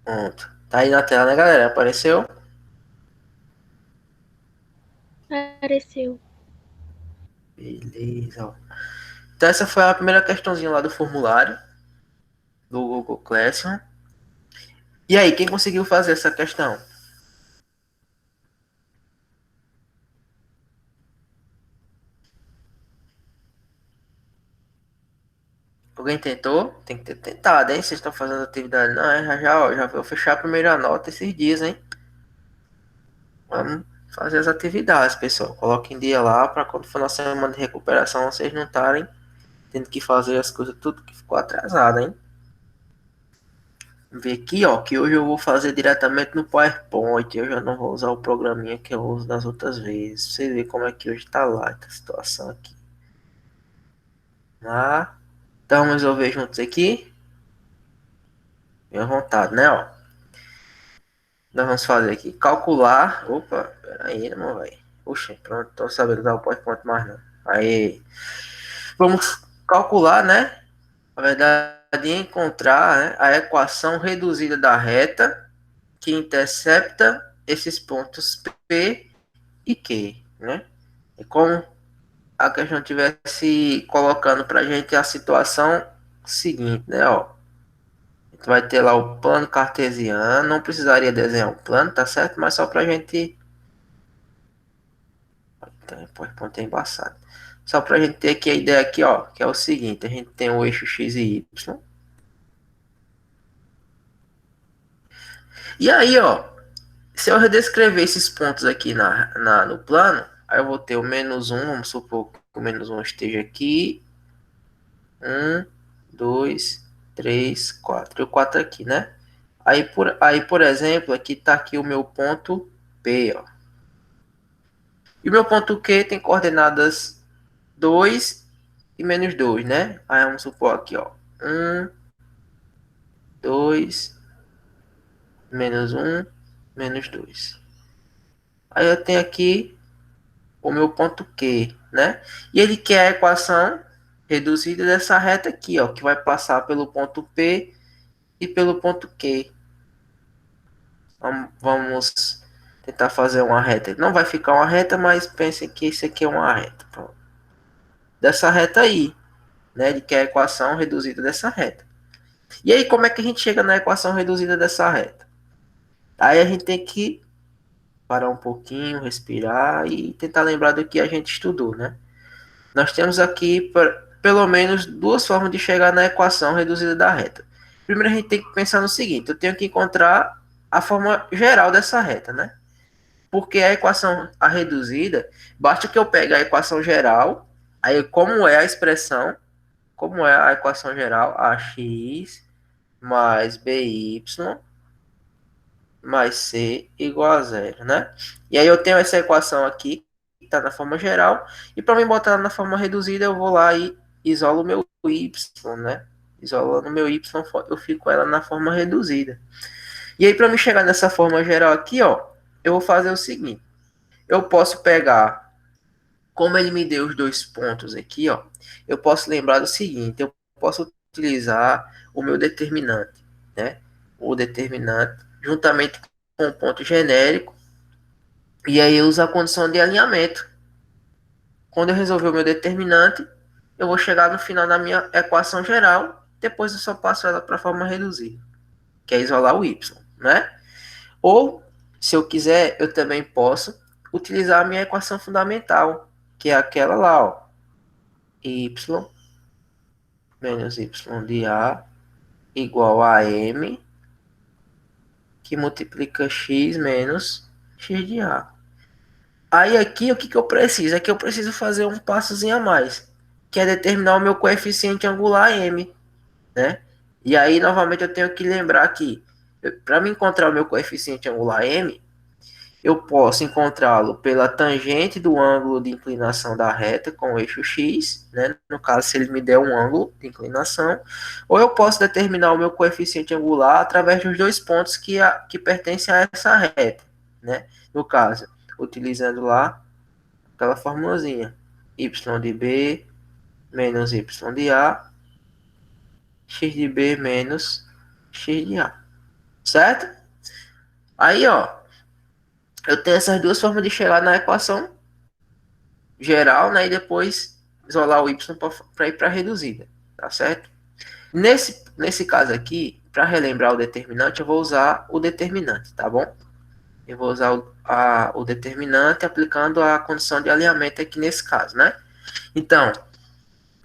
Pronto. Tá aí na tela, né, galera? Apareceu? Apareceu. Beleza. Ó. Então essa foi a primeira questãozinha lá do formulário do Google Classroom. E aí, quem conseguiu fazer essa questão? Alguém tentou? Tem que ter tentado, hein? Vocês estão fazendo atividade? Não, já vou fechar a primeira nota esses dias, hein? Vamos fazer as atividades, pessoal. Coloquem dia lá para quando for na semana de recuperação vocês não estarem tendo que fazer as coisas tudo que ficou atrasado, hein? Vamos ver aqui, ó, que hoje eu vou fazer diretamente no PowerPoint. Eu já não vou usar o programinha que eu uso das outras vezes. Pra você ver como é que hoje tá lá, a situação aqui. Lá. Então vamos resolver juntos aqui. Minha vontade, né, ó. Nós vamos fazer aqui. Calcular. Opa, peraí, não vai. Puxa, pronto, tô sabendo usar o PowerPoint mais não. Aí. Vamos calcular, né? Na verdade, encontrar, né, a equação reduzida da reta que intercepta esses pontos P e Q, né? É como a questão estivesse colocando para a gente a situação seguinte, né? Ó, a gente vai ter lá o plano cartesiano, não precisaria desenhar um plano, tá certo? Mas só para a gente. Então, PowerPoint é embaçado. Só para a gente ter aqui a ideia aqui, ó, que é o seguinte: a gente tem o eixo X e Y. E aí, ó, se eu redescrever esses pontos aqui no plano, aí eu vou ter o menos um, vamos supor que o menos um esteja aqui. Um, dois, três, quatro. E o 4 aqui, né? Por exemplo, aqui tá aqui o meu ponto P, ó. E o meu ponto Q tem coordenadas 2 e menos 2, né? Aí vamos supor aqui, ó. Um, 2, menos um, menos 2. Aí eu tenho aqui o meu ponto Q, né? E ele quer a equação reduzida dessa reta aqui, ó, que vai passar pelo ponto P e pelo ponto Q. Vamos tentar fazer uma reta. Não vai ficar uma reta, mas pensem que isso aqui é uma reta. Pronto. Dessa reta aí, né? De que é a equação reduzida dessa reta. E aí, como é que a gente chega na equação reduzida dessa reta? Aí a gente tem que parar um pouquinho, respirar e tentar lembrar do que a gente estudou, né? Nós temos aqui pelo menos duas formas de chegar na equação reduzida da reta. Primeiro a gente tem que pensar no seguinte: eu tenho que encontrar a forma geral dessa reta, né? Porque a equação a reduzida, basta que eu pegue a equação geral, aí como é a expressão, como é a equação geral, ax mais by mais c igual a zero, né? E aí eu tenho essa equação aqui, que está na forma geral, e para me botar na forma reduzida, eu vou lá e isolo o meu y, né? Isolando o meu y, eu fico ela na forma reduzida. E aí, para me chegar nessa forma geral aqui, ó, eu vou fazer o seguinte: eu posso pegar, como ele me deu os dois pontos aqui, ó, eu posso lembrar do seguinte: eu posso utilizar o meu determinante, né? O determinante juntamente com o ponto genérico, e aí eu uso a condição de alinhamento. Quando eu resolver o meu determinante, eu vou chegar no final da minha equação geral, depois eu só passo ela para a forma reduzida, que é isolar o y, né? Ou, se eu quiser, eu também posso utilizar a minha equação fundamental, que é aquela lá, ó, y menos y de A igual a M, que multiplica x menos x de A. Aí aqui, o que, que eu preciso? Aqui eu preciso fazer um passozinho a mais, que é determinar o meu coeficiente angular M, né? E aí, novamente, eu tenho que lembrar que, para me encontrar o meu coeficiente angular M, eu posso encontrá-lo pela tangente do ângulo de inclinação da reta com o eixo X, né? No caso, se ele me der um ângulo de inclinação, ou eu posso determinar o meu coeficiente angular através dos dois pontos que pertencem a essa reta, né? No caso, utilizando lá aquela formulazinha, y de B menos y de A, x de B menos x de A. certo? Aí, ó, eu tenho essas duas formas de chegar na equação geral, né? E depois isolar o y para ir para a reduzida, tá certo? Nesse caso aqui, para relembrar o determinante, eu vou usar o determinante, tá bom? Eu vou usar o determinante aplicando a condição de alinhamento aqui nesse caso, né? Então,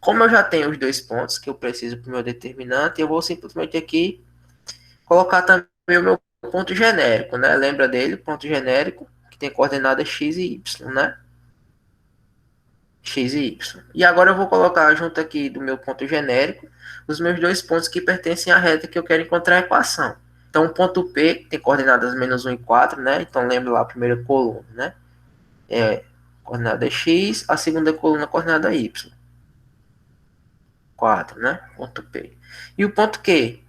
como eu já tenho os dois pontos que eu preciso para o meu determinante, eu vou simplesmente aqui colocar também o meu ponto genérico, né? Lembra dele, ponto genérico, que tem coordenadas x e y, né? X e y. E agora eu vou colocar junto aqui do meu ponto genérico os meus dois pontos que pertencem à reta que eu quero encontrar a equação. Então, o ponto P, que tem coordenadas menos 1 e 4, né? Então, lembra lá a primeira coluna, né? É coordenada x, a segunda coluna coordenada y. 4, né? Ponto P. E o ponto Q?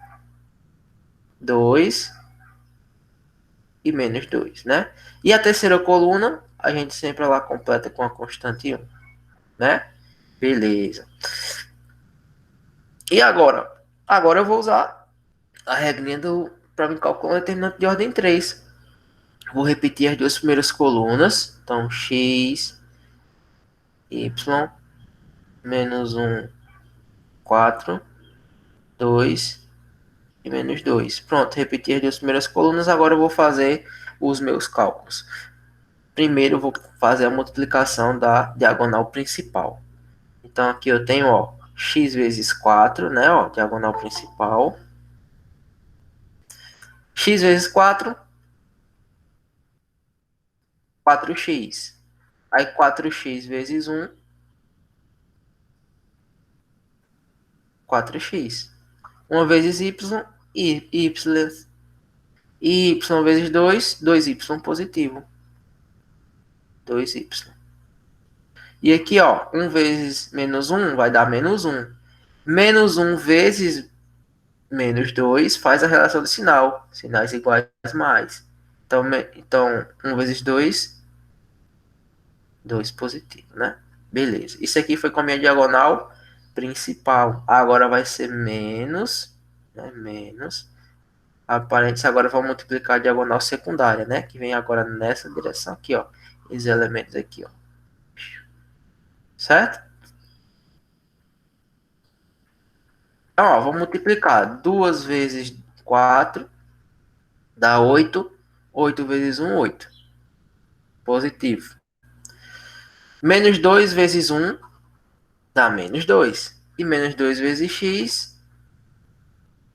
2 e menos 2, né? E a terceira coluna, a gente sempre lá completa com a constante 1, né? Beleza. E agora? Agora eu vou usar a regrinha para me calcular um determinante de ordem 3. Vou repetir as duas primeiras colunas. Então, x, y, menos 1, 4, 2 e menos 2. Pronto, repeti as duas primeiras colunas. Agora eu vou fazer os meus cálculos. Primeiro eu vou fazer a multiplicação da diagonal principal. Então aqui eu tenho, ó, x vezes 4, né, ó, diagonal principal. X vezes 4, 4x. Aí 4x vezes 1, 4x. 1 vezes y, y. Y vezes 2, 2y positivo. 2y. E aqui, ó, 1 vezes menos 1 vai dar menos 1. Menos 1 vezes menos 2 faz a relação de sinal. Sinais iguais mais. Então 1 vezes 2, 2 positivo, né? Beleza. Isso aqui foi com a minha diagonal principal. Agora vai ser menos, né? Menos. A parênteses agora vai multiplicar a diagonal secundária, né? Que vem agora nessa direção aqui, ó. Esses elementos aqui, ó. Certo? Então, ó, vou multiplicar 2 vezes 4 dá 8. 8 vezes 1, 8. Positivo. Menos 2 vezes 1 dá menos 2. E menos 2 vezes x,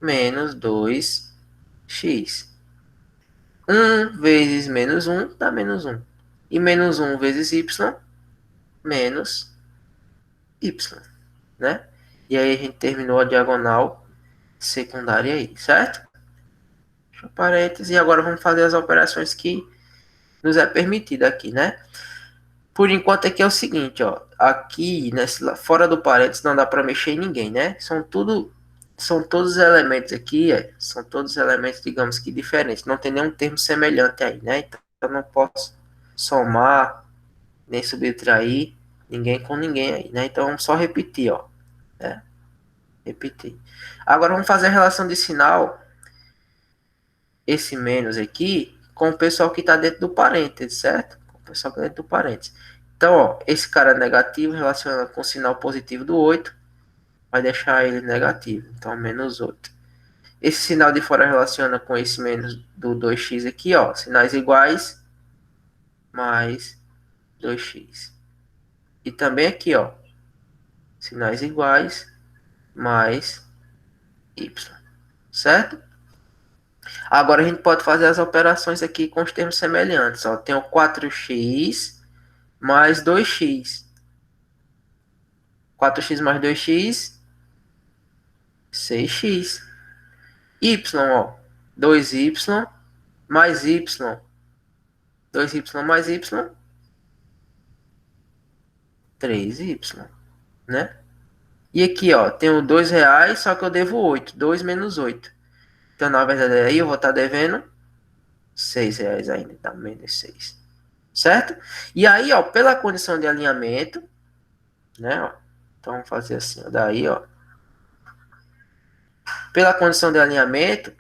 menos 2x. 1 vezes menos 1 dá menos 1. E menos 1 vezes y, menos y, né? E aí a gente terminou a diagonal secundária aí, certo? Fecha parênteses. E agora vamos fazer as operações que nos é permitida aqui, né? Por enquanto aqui é o seguinte, ó, aqui fora do parênteses não dá para mexer em ninguém, né? São todos os elementos aqui, são todos elementos, digamos que diferentes, não tem nenhum termo semelhante aí, né? Então eu não posso somar nem subtrair ninguém com ninguém aí, né? Então vamos só repetir, ó, né? Repetir. Agora vamos fazer a relação de sinal, esse menos aqui, com o pessoal que está dentro do parênteses, certo? Com o pessoal que está dentro do parênteses. Então, ó, esse cara negativo relaciona com o sinal positivo do 8, vai deixar ele negativo. Então, menos 8. Esse sinal de fora relaciona com esse menos do 2x aqui, ó, sinais iguais, mais 2x. E também aqui, ó, sinais iguais, mais y. Certo? Agora a gente pode fazer as operações aqui com os termos semelhantes. Ó. Tem o 4x mais 2x. 4x mais 2x, 6x. Y, ó. 2y mais y. 2y mais y, 3y, né? E aqui, ó, tenho R$ 2, só que eu devo 8. 2 menos 8. Então, na verdade, aí eu vou estar devendo R$ 6 ainda, tá? Menos 6. Certo? E aí, ó, pela condição de alinhamento, né, ó. Então, vamos fazer assim, ó, daí, ó. Pela condição de alinhamento,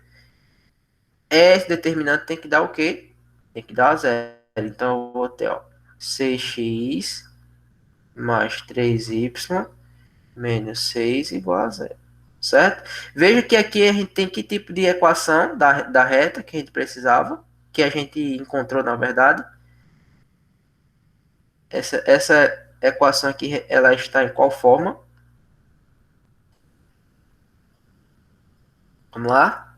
Esse determinante tem que dar o quê? Tem que dar zero. Então eu vou ter, ó, 6x mais 3y menos 6 igual a zero. Certo? Veja que aqui a gente tem que tipo de equação da reta que a gente precisava, que a gente encontrou na verdade. Essa equação aqui, ela está em qual forma? Vamos lá?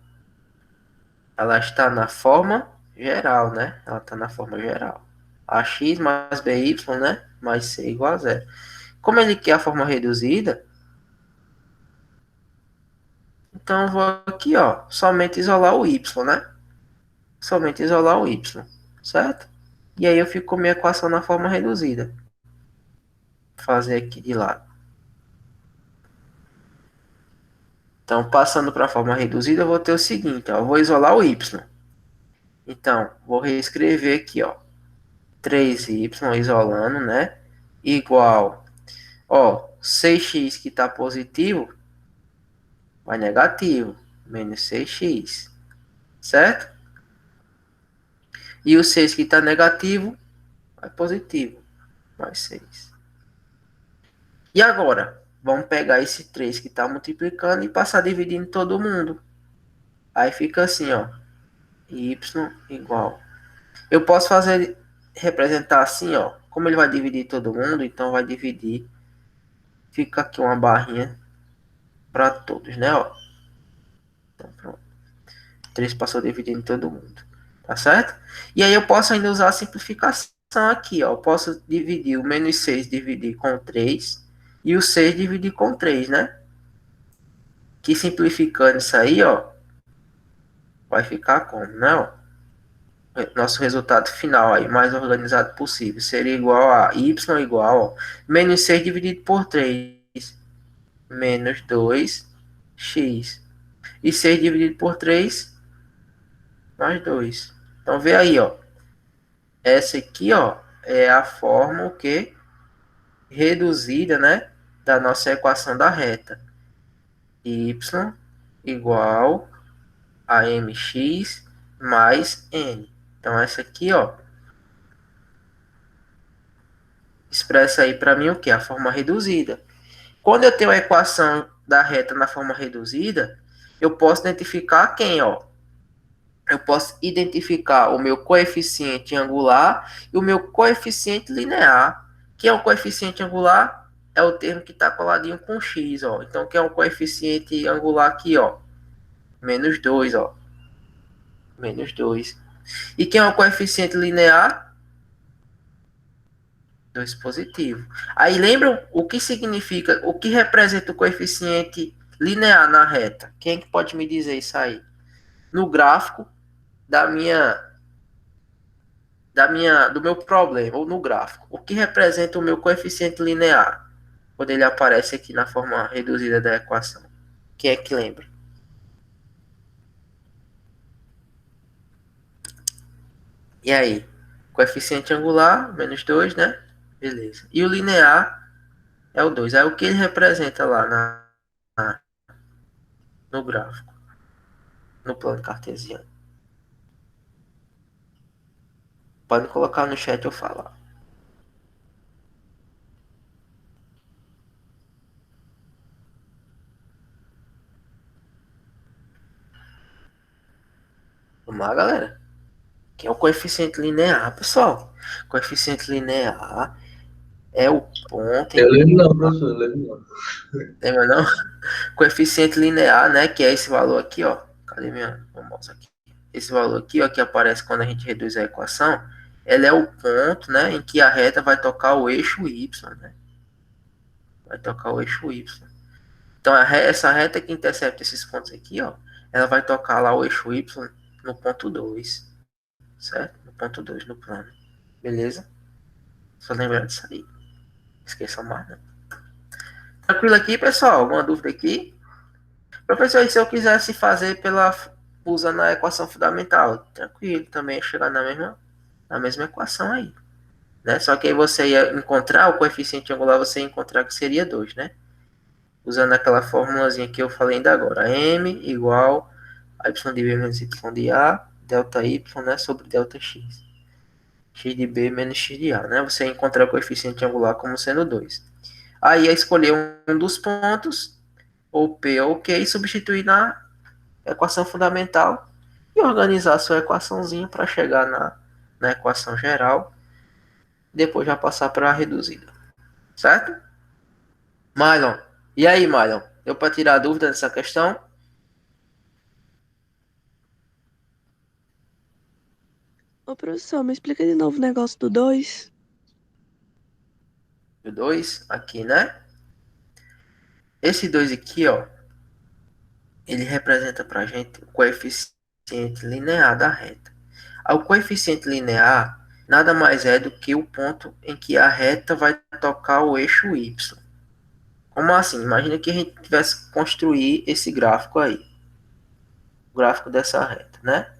Ela está na forma geral, né? Ela está na forma geral. AX mais BY, né? Mais C igual a zero. Como ele quer a forma reduzida, então eu vou aqui, ó, somente isolar o Y, né? Somente isolar o Y, certo? E aí eu fico com minha equação na forma reduzida. Vou fazer aqui de lado. Então, passando para a forma reduzida, eu vou ter o seguinte, ó, eu vou isolar o Y. Então, vou reescrever aqui, ó, 3y isolando, né? Igual, ó, 6x que está positivo, vai negativo, menos 6x, certo? E o 6 que está negativo, vai positivo, mais 6. E agora, vamos pegar esse 3 que está multiplicando e passar dividindo todo mundo. Aí fica assim, ó, y igual. Eu posso fazer, representar assim, ó, como ele vai dividir todo mundo, então vai dividir, fica aqui uma barrinha para todos, né, ó. Então, pronto. 3 passou dividindo todo mundo. Tá certo? E aí eu posso ainda usar a simplificação aqui, ó. Eu posso dividir o menos 6 dividir com 3 e o 6 dividir com 3, né? Que simplificando isso aí, ó, vai ficar como, né, ó? Nosso resultado final aí, mais organizado possível, seria igual a y igual, ó, menos 6 dividido por 3, menos 2x. E 6 dividido por 3, mais 2. Então, vê aí, ó. Essa aqui, ó, é a forma o que reduzida, né, da nossa equação da reta. Y igual a mx mais n. Então, essa aqui, ó, expressa aí para mim o que? A forma reduzida. Quando eu tenho a equação da reta na forma reduzida, eu posso identificar quem, ó? Eu posso identificar o meu coeficiente angular e o meu coeficiente linear. Que é o coeficiente angular? É o termo que está coladinho com x, ó. Então, que é um coeficiente angular aqui, ó? Menos 2, ó. Menos 2. E quem é o coeficiente linear? 2 positivo. Aí lembram o que significa, o que representa o coeficiente linear na reta? Quem é que pode me dizer isso aí? No gráfico do meu problema, ou no gráfico, o que representa o meu coeficiente linear, quando ele aparece aqui na forma reduzida da equação? Quem é que lembra? E aí? Coeficiente angular, menos 2, né? Beleza. E o linear é o 2. Aí o que ele representa lá no gráfico, no plano cartesiano? Pode colocar no chat ou falar. Vamos lá, galera. Que é o coeficiente linear, pessoal. Coeficiente linear é o ponto em Eu que. lembro não, professor, eu lembro não. Lembra não? Coeficiente linear, né? Que é esse valor aqui, ó. Cadê minha mouse aqui? Esse valor aqui, ó, que aparece quando a gente reduz a equação, ela é o ponto, né, em que a reta vai tocar o eixo y, né? Vai tocar o eixo y. Então, essa reta que intercepta esses pontos aqui, ó, ela vai tocar lá o eixo y no ponto 2, certo? No ponto 2 no plano. Beleza? Só lembrar disso aí. Esqueçam mais, né? Tranquilo aqui, pessoal? Alguma dúvida aqui? Professor, e se eu quisesse fazer usando a equação fundamental? Tranquilo, também ia chegar na mesma equação aí. Né? Só que aí você ia encontrar o coeficiente angular, você ia encontrar que seria 2, né? Usando aquela formulazinha que eu falei ainda agora. M igual A y de b menos y de a, delta y, né, sobre delta x. X de b menos x de a, né? Você encontra o coeficiente angular como sendo 2. Aí é escolher um dos pontos, ou P ou Q, e substituir na equação fundamental e organizar a sua equaçãozinha para chegar na equação geral, depois já passar para a reduzida. Certo? Mylon. E aí, Mylon? Deu para tirar a dúvida dessa questão? Ô, professor, me explica de novo o negócio do 2. O 2 aqui, né? Esse 2 aqui, ó, ele representa para a gente o coeficiente linear da reta. O coeficiente linear nada mais é do que o ponto em que a reta vai tocar o eixo y. Como assim? Imagina que a gente tivesse que construir esse gráfico aí. O gráfico dessa reta, né?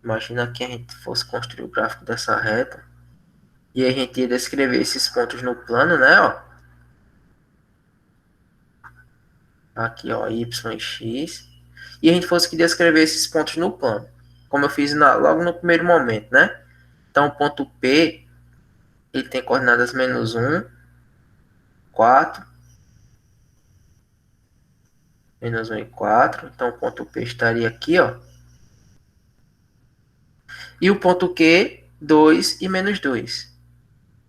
Imagina que a gente fosse construir o gráfico dessa reta. E a gente ia descrever esses pontos no plano, né? Ó. Aqui, ó, y e x. E a gente fosse que descrever esses pontos no plano. Como eu fiz logo no primeiro momento, né? Então, o ponto P, ele tem coordenadas menos 1, 4, menos 1 e 4. Então, o ponto P estaria aqui, ó. E o ponto Q, 2 e menos 2.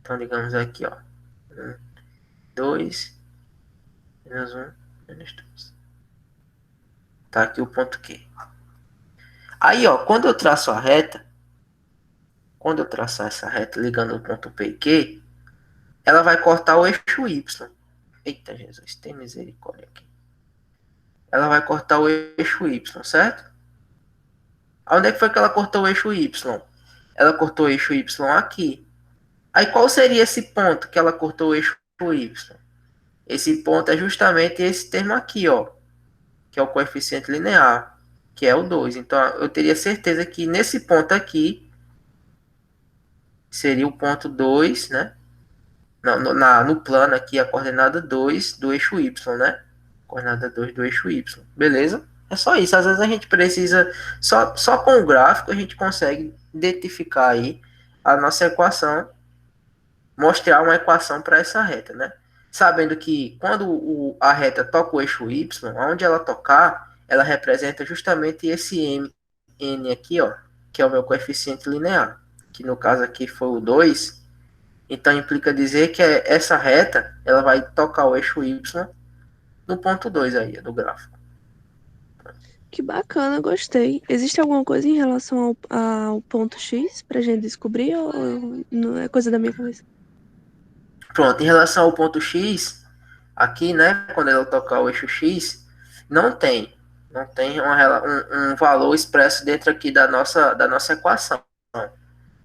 Então, digamos aqui, ó. 1, 2, menos 1, menos 2. Tá aqui o ponto Q. Aí, ó, quando eu traço a reta, quando eu traçar essa reta ligando o ponto P e Q, ela vai cortar o eixo Y. Eita, Jesus, tem misericórdia aqui. Ela vai cortar o eixo Y, certo? Onde é que foi que ela cortou o eixo Y? Ela cortou o eixo Y aqui. Aí qual seria esse ponto que ela cortou o eixo Y? Esse ponto é justamente esse termo aqui, ó, que é o coeficiente linear, que é o 2. Então eu teria certeza que nesse ponto aqui seria o ponto 2, né? No plano aqui, a coordenada 2 do eixo Y, né? Coordenada 2 do eixo Y. Beleza? É só isso. Às vezes a gente precisa, só com o gráfico, a gente consegue identificar aí a nossa equação, mostrar uma equação para essa reta, né? Sabendo que quando a reta toca o eixo Y, onde ela tocar, ela representa justamente esse N aqui, ó, que é o meu coeficiente linear, que no caso aqui foi o 2. Então implica dizer que essa reta ela vai tocar o eixo Y no ponto 2 aí do gráfico. Que bacana, gostei. Existe alguma coisa em relação ao ponto X pra gente descobrir ou não é coisa da minha cabeça? Pronto, em relação ao ponto X, aqui, né, quando ela tocar o eixo X, não tem um valor expresso dentro aqui da nossa equação.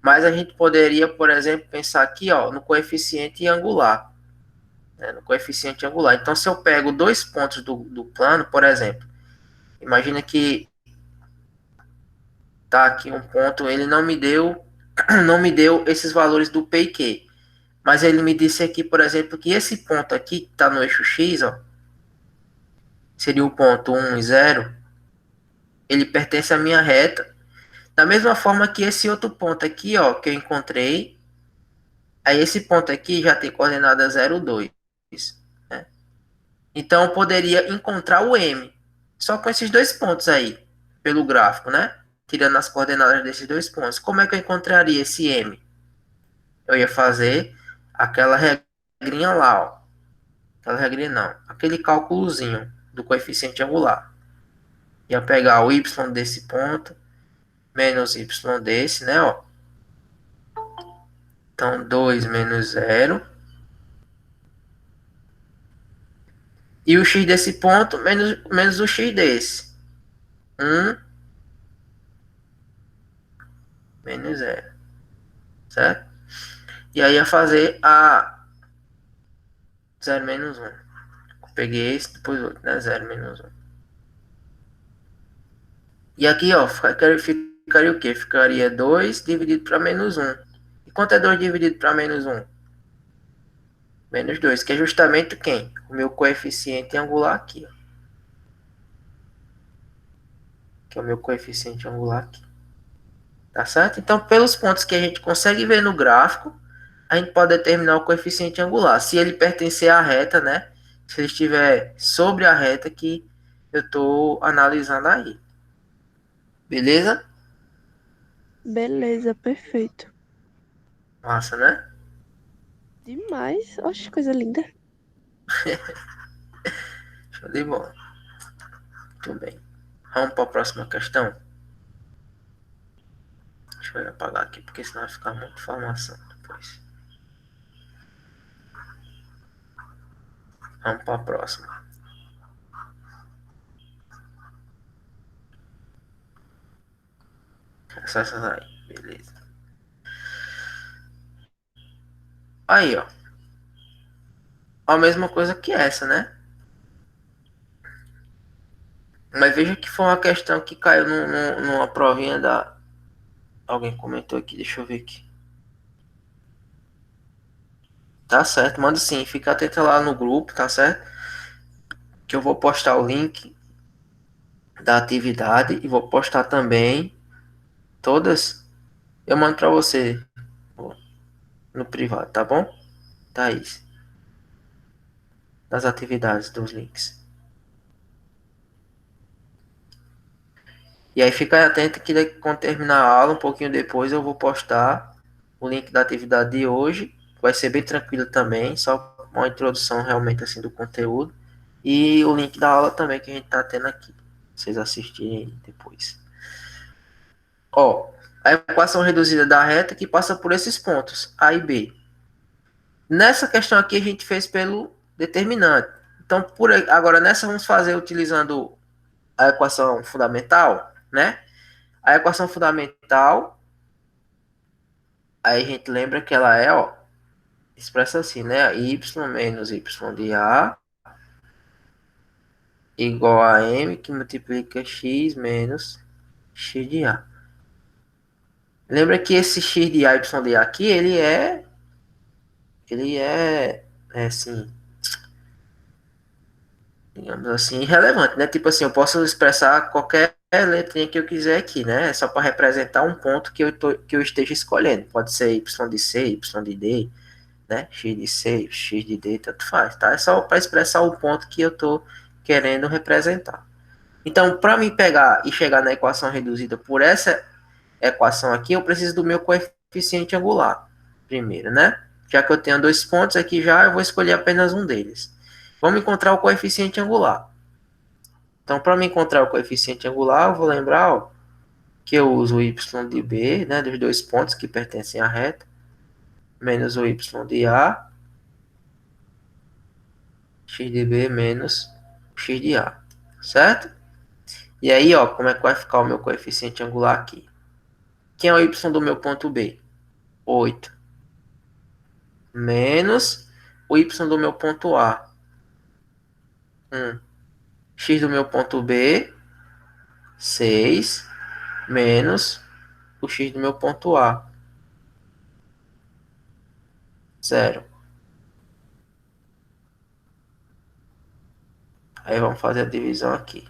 Mas a gente poderia, por exemplo, pensar aqui, ó, no coeficiente angular. Né, no coeficiente angular. Então, se eu pego dois pontos do plano, por exemplo, imagina que tá aqui um ponto, ele não me deu esses valores do P e Q. Mas ele me disse aqui, por exemplo, que esse ponto aqui, que está no eixo X, ó, seria o ponto 1 e 0, ele pertence à minha reta. Da mesma forma que esse outro ponto aqui, ó, que eu encontrei, aí esse ponto aqui já tem coordenada 0, 2. Né? Então eu poderia encontrar o M, só com esses dois pontos aí, pelo gráfico, né? Tirando as coordenadas desses dois pontos. Como é que eu encontraria esse M? Eu ia fazer aquela regrinha lá, ó. Aquela regrinha não. Aquele cálculozinho do coeficiente angular. Ia pegar o y desse ponto, menos y desse, né, ó. Então, 2 menos 0. E o x desse ponto, menos o x desse. 1 menos 0. Certo? E aí ia fazer a 0 menos 1. Peguei esse, depois outro, né? 0 menos 1. E aqui, ó, ficaria o quê? Ficaria 2 dividido para menos 1. E quanto é 2 dividido para menos 1? Menos 2, que é justamente quem? O meu coeficiente angular aqui. Ó. que é o meu coeficiente angular aqui. Tá certo? Então, pelos pontos que a gente consegue ver no gráfico, a gente pode determinar o coeficiente angular. Se ele pertencer à reta, né? Se ele estiver sobre a reta que eu estou analisando aí. Beleza? Beleza, perfeito. Massa, né? Demais. Oxe, coisa linda. Show de bola. Muito bem. Vamos para a próxima questão. Deixa eu apagar aqui, porque senão vai ficar muita informação depois. Vamos para a próxima. Essas aí, beleza. Aí, ó. A mesma coisa que essa, né? Mas veja que foi uma questão que caiu numa provinha da. Alguém comentou aqui, deixa eu ver aqui. Tá certo, manda sim. Fica atento lá no grupo, tá certo? Que eu vou postar o link da atividade e vou postar também todas. Eu mando pra você no privado, tá bom? Thaís, das atividades, dos links. E aí fica atento que quando terminar a aula, um pouquinho depois, eu vou postar o link da atividade de hoje. Vai ser bem tranquilo também, só uma introdução realmente assim do conteúdo. E o link da aula também que a gente tá tendo aqui. Pra vocês assistirem depois. Ó, a equação reduzida da reta que passa por esses pontos, A e B. Nessa questão aqui a gente fez pelo determinante. Então, agora nessa vamos fazer utilizando a equação fundamental, né? A equação fundamental, aí a gente lembra que ela é, ó, expressa assim, né? Y menos y de A igual a M que multiplica x menos x de A. Lembra que esse x de A, y de A aqui, ele é assim, digamos assim, irrelevante, né? Tipo assim, eu posso expressar qualquer letrinha que eu quiser aqui, né? É só para representar um ponto que eu esteja escolhendo. Pode ser y de C, y de D, né? X de C, x de D, tanto faz, tá? É só para expressar o ponto que eu estou querendo representar. Então, para me pegar e chegar na equação reduzida por essa equação aqui, eu preciso do meu coeficiente angular, primeiro, né? Já que eu tenho dois pontos aqui já, eu vou escolher apenas um deles. Vamos encontrar o coeficiente angular. Então, para me encontrar o coeficiente angular, eu vou lembrar, ó, que eu uso o y de B, né, dos dois pontos que pertencem à reta, menos o y de A, x de B menos x de A, certo? E aí, ó, como é que vai ficar o meu coeficiente angular aqui? Quem é o y do meu ponto B? 8. Menos o y do meu ponto A. 1. X do meu ponto B, 6. Menos o x do meu ponto A, 0. Aí vamos fazer a divisão aqui.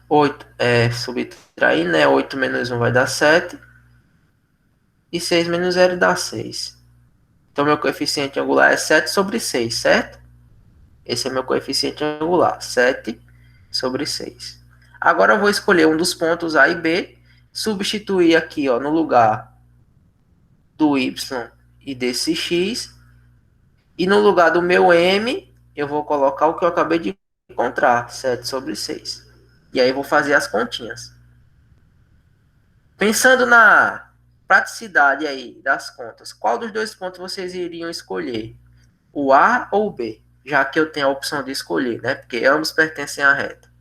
8 é subtrair, né? 8 menos 1 vai dar 7. E 6 menos 0 dá 6. Então, meu coeficiente angular é 7 sobre 6, certo? Esse é meu coeficiente angular, 7 sobre 6. Agora eu vou escolher um dos pontos A e B, substituir aqui, ó, no lugar do y e desse x, e no lugar do meu m, eu vou colocar o que eu acabei de encontrar, 7 sobre 6. E aí eu vou fazer as continhas. Pensando na praticidade aí das contas, qual dos dois pontos vocês iriam escolher? O A ou o B? Já que eu tenho a opção de escolher, né? Porque ambos pertencem à reta.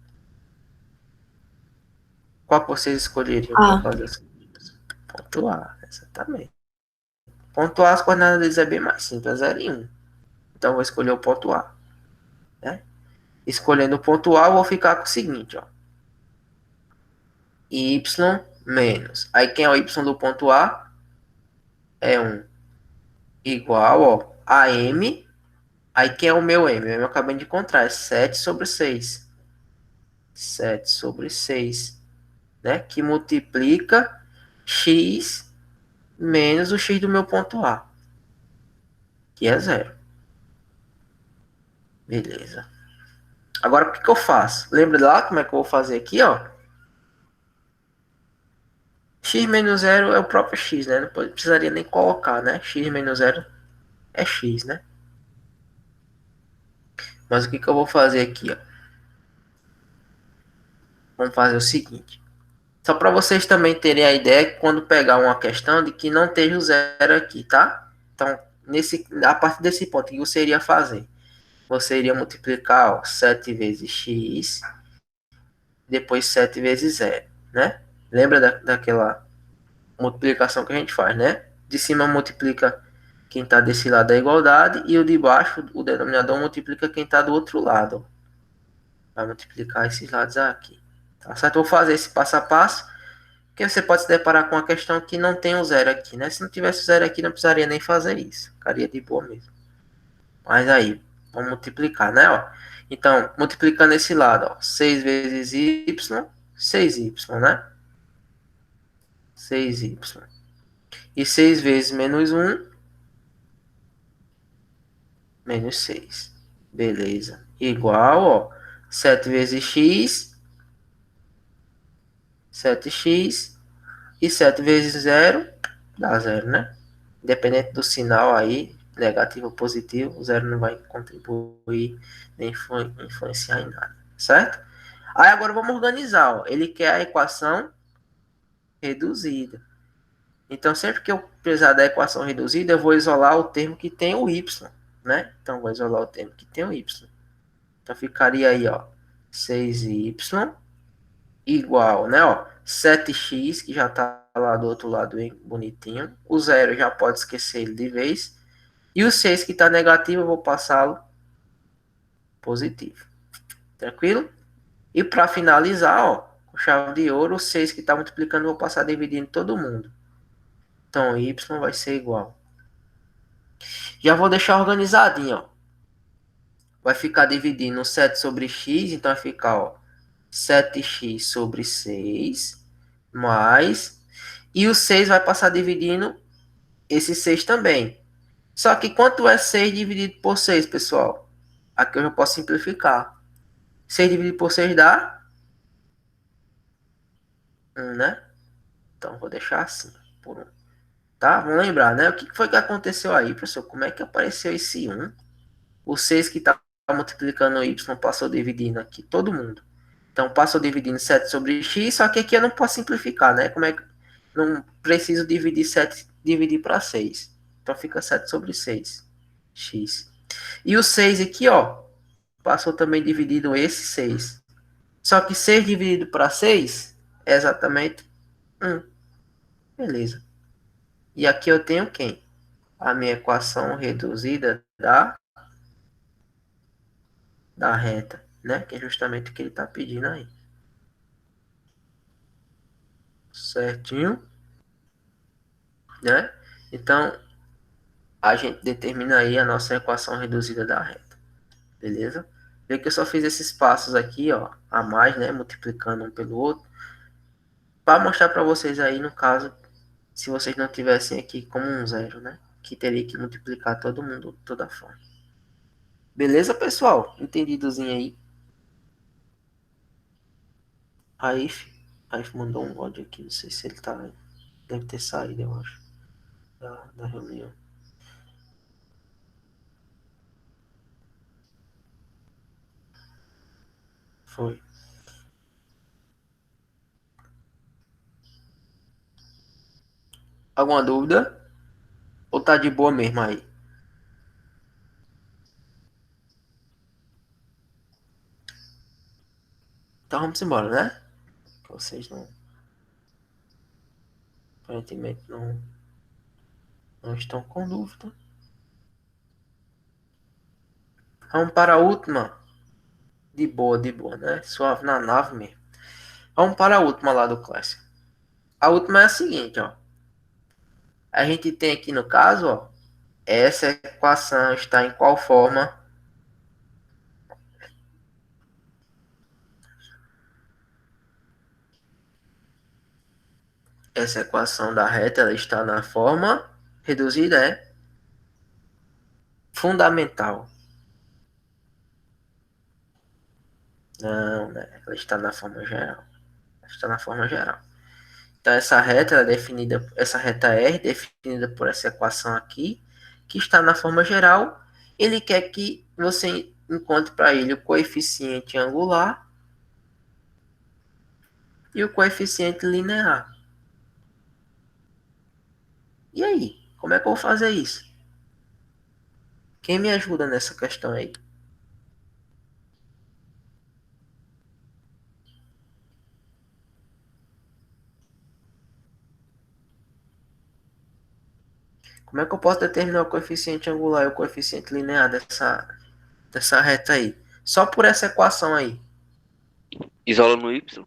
Qual que vocês escolheriam para A. fazer as contas? Ponto A, exatamente. Ponto A, as coordenadas deles é bem mais simples, 0 e 1. Então, eu vou escolher o ponto A. Né? Escolhendo o ponto A, eu vou ficar com o seguinte, ó. Y menos. Aí, quem é o Y do ponto A? É 1. Igual, ó, a M. Aí, quem é o meu M? Eu acabei de encontrar, é 7 sobre 6. 7 sobre 6, né? Que multiplica x menos o x do meu ponto A, que é zero. Beleza. Agora, o que eu faço? Lembra lá como é que eu vou fazer aqui, ó? X menos zero é o próprio x, né? Não precisaria nem colocar, né? X menos zero é x, né? Mas o que eu vou fazer aqui, ó? Vamos fazer o seguinte. Só para vocês também terem a ideia, quando pegar uma questão de que não esteja o zero aqui, tá? Então, a partir desse ponto, o que você iria fazer? Você iria multiplicar, ó, 7 vezes x, depois 7 vezes zero, né? Lembra daquela multiplicação que a gente faz, né? De cima multiplica quem está desse lado da igualdade e o de baixo, o denominador, multiplica quem está do outro lado. Vai multiplicar esses lados aqui. Tá certo? Vou fazer esse passo a passo, porque você pode se deparar com uma questão que não tem o zero aqui, né? Se não tivesse o zero aqui, não precisaria nem fazer isso. Ficaria de boa mesmo. Mas aí, vamos multiplicar, né? Ó. Então, multiplicando esse lado, ó, 6 vezes y, 6y, né? 6y. E 6 vezes menos 1, menos 6. Beleza. Igual, ó, 7 vezes x, 7x, e 7 vezes zero dá zero, né? Independente do sinal aí, negativo ou positivo, o zero não vai contribuir nem influenciar em nada, certo? Aí agora vamos organizar, ó. Ele quer a equação reduzida. Então, sempre que eu precisar da equação reduzida, eu vou isolar o termo que tem o y, né? Então, vou isolar o termo que tem o y. Então, ficaria aí, ó, 6y igual, né, ó, 7x, que já tá lá do outro lado bem bonitinho. O zero já pode esquecer ele de vez. E o 6 que tá negativo, eu vou passá-lo positivo. Tranquilo? E para finalizar, ó, com chave de ouro, o 6 que está multiplicando, eu vou passar dividindo todo mundo. Então, y vai ser igual. Já vou deixar organizadinho, ó. Vai ficar dividindo 7 sobre x, então vai ficar, ó, 7x sobre 6, mais... E o 6 vai passar dividindo esse 6 também. Só que quanto é 6 dividido por 6, pessoal? Aqui eu já posso simplificar. 6 dividido por 6 dá 1, né? Então, vou deixar assim, por 1. Tá? Vamos lembrar, né? O que foi que aconteceu aí, professor? Como é que apareceu esse 1? O 6 que está multiplicando o y passou dividindo aqui todo mundo. Então, passou dividindo 7 sobre x, só que aqui eu não posso simplificar, né? Como é que... Não preciso dividir 7, dividir para 6. Então, fica 7 sobre 6, x. E o 6 aqui, ó, passou também dividido esse 6. Só que 6 dividido para 6 é exatamente 1. Beleza. E aqui eu tenho quem? A minha equação reduzida da reta, né? Que é justamente o que ele está pedindo aí. Certinho? Né? Então, a gente determina aí a nossa equação reduzida da reta. Beleza? Vê que eu só fiz esses passos aqui, ó, a mais, né? Multiplicando um pelo outro. Para mostrar para vocês aí, no caso, se vocês não tivessem aqui como um zero, né? Que teria que multiplicar todo mundo, toda forma. Beleza, pessoal? Entendidozinho aí? Raif mandou um áudio aqui, não sei se ele tá... Deve ter saído, eu acho, da reunião. Foi. Alguma dúvida? Ou tá de boa mesmo aí? Então vamos embora, né? Vocês não... Aparentemente não estão com dúvida. Vamos para a última. De boa, né? Suave na nave mesmo. Vamos para a última lá do clássico. A última é a seguinte, ó. A gente tem aqui no caso, ó. Essa equação está em qual forma? Essa equação da reta ela está na forma reduzida, é fundamental. Não, né? Ela está na forma geral. Ela está na forma geral. Então, essa reta é definida, essa reta R, definida por essa equação aqui, que está na forma geral. Ele quer que você encontre para ele o coeficiente angular e o coeficiente linear. E aí? Como é que eu vou fazer isso? Quem me ajuda nessa questão aí? Como é que eu posso determinar o coeficiente angular e o coeficiente linear dessa reta aí? Só por essa equação aí. Isola no Y.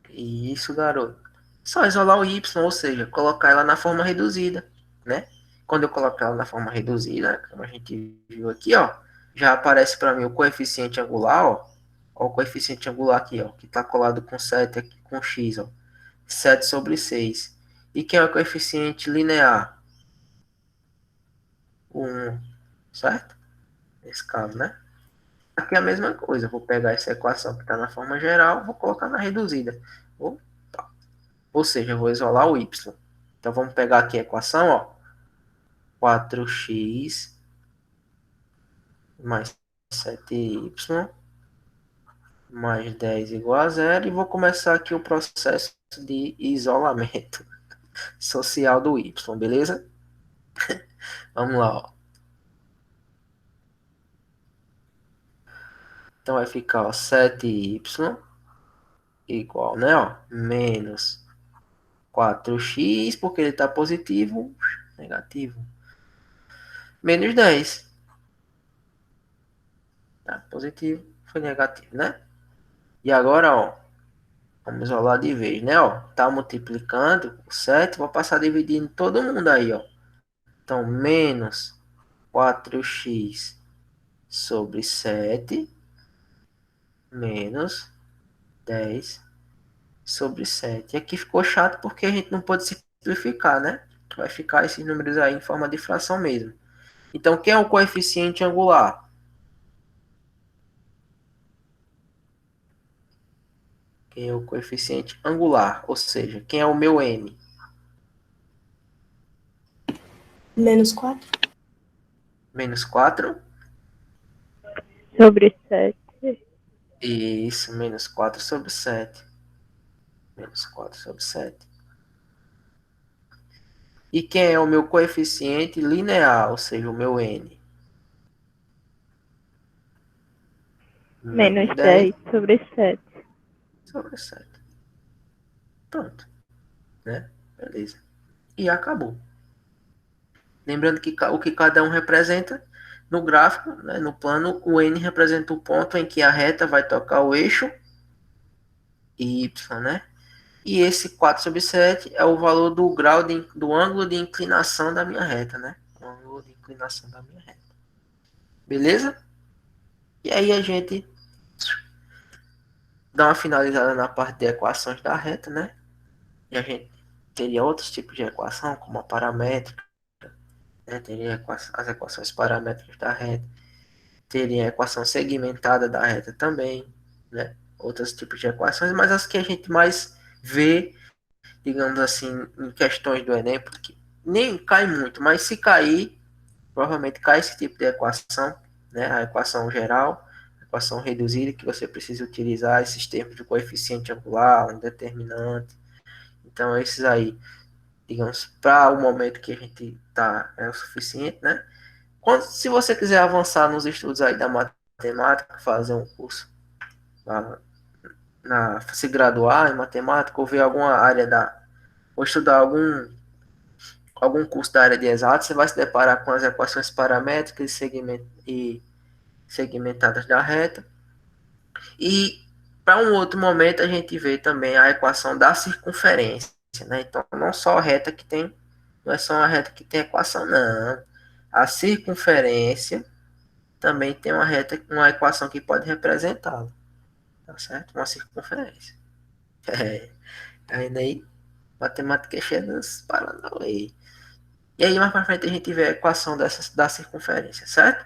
Isso, garoto. Só isolar o y, ou seja, colocar ela na forma reduzida, né? Quando eu colocar ela na forma reduzida, como a gente viu aqui, ó, já aparece para mim o coeficiente angular, ó. Ó, o coeficiente angular aqui, ó, que está colado com 7 aqui, com x, ó. 7 sobre 6. E quem é o coeficiente linear? O 1, certo? Nesse caso, né? Aqui é a mesma coisa. Eu vou pegar essa equação que está na forma geral, vou colocar na reduzida. Opa. Ou seja, eu vou isolar o y. Então vamos pegar aqui a equação, ó. 4x mais 7y mais 10 igual a zero. E vou começar aqui o processo de isolamento social do y, beleza? Vamos lá, ó. Então vai ficar, ó, 7y igual, né, ó, menos 4x, porque ele está positivo, negativo, menos 10. Tá positivo, foi negativo, né? E agora, ó, vamos isolar de vez, né? Ó, tá multiplicando o 7, vou passar dividindo todo mundo aí, ó. Então, menos 4x sobre 7 menos 10 sobre 7. E aqui ficou chato porque a gente não pode simplificar, né? Vai ficar esses números aí em forma de fração mesmo. Então, quem é o coeficiente angular? Quem é o coeficiente angular? Ou seja, quem é o meu m? Menos 4. Menos 4. Sobre 7. Isso, menos 4 sobre 7. Menos 4 sobre 7. E quem é o meu coeficiente linear, ou seja, o meu n? Menos Menos 10 10 sobre 7. sobre 7. Pronto, né? Beleza. E acabou. Lembrando que o que cada um representa no gráfico, né, no plano, o n representa o ponto em que a reta vai tocar o eixo y, né? E esse 4 sobre 7 é o valor do grau do ângulo de inclinação da minha reta, né? O ângulo de inclinação da minha reta. Beleza? E aí a gente dá uma finalizada na parte de equações da reta, né? E a gente teria outros tipos de equação, como a paramétrica, né? Teria as equações paramétricas da reta, teria a equação segmentada da reta também, né? Outros tipos de equações, mas as que a gente mais vê, digamos assim, em questões do Enem, porque nem cai muito, mas se cair, provavelmente cai esse tipo de equação, né? A equação geral, a equação reduzida, que você precisa utilizar esses termos de coeficiente angular, um determinante. Então, esses aí, digamos, para o momento que a gente está, é o suficiente, né? Se você quiser avançar nos estudos aí da matemática, fazer um curso, se graduar em matemática, ou ver alguma área ou estudar algum curso da área de exatos, você vai se deparar com as equações paramétricas e segmentadas da reta. E para um outro momento a gente vê também a equação da circunferência, né? Então não só a reta que tem, não é só a reta que tem equação, não. A circunferência também tem uma equação que pode representá-la, tá certo? Uma circunferência. É, ainda aí, Matemática é cheia das paranauê. E aí, mais pra frente, a gente vê a equação da circunferência, certo?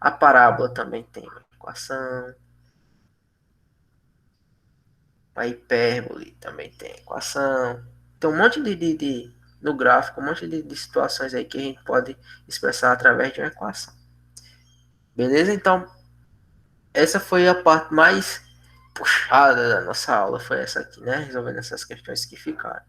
A parábola também tem uma equação. A hipérbole também tem equação. Tem um monte no gráfico, um monte de situações aí que a gente pode expressar através de uma equação. Beleza? Então, essa foi a parte mais puxada da nossa aula, foi essa aqui, né? Resolvendo essas questões que ficaram.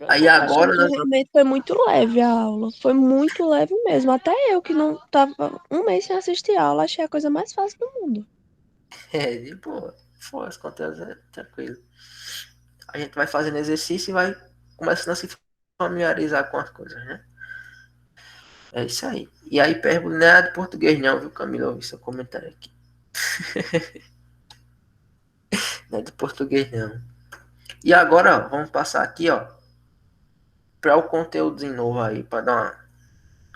Aí Eu tô achando agora que nós vamos... realmente foi muito leve a aula. Foi muito leve mesmo. Até eu que não tava um mês sem assistir a aula, achei a coisa mais fácil do mundo. De boa. Foi, as contas é tranquilo. A gente vai fazendo exercício e vai começando a se familiarizar com as coisas, né? É isso aí. E a hipérbole não é de português não, viu, Camila? Eu vi seu comentário aqui. Não é de português não. E agora, ó, vamos passar aqui, ó, para o conteúdo de novo aí, para dar uma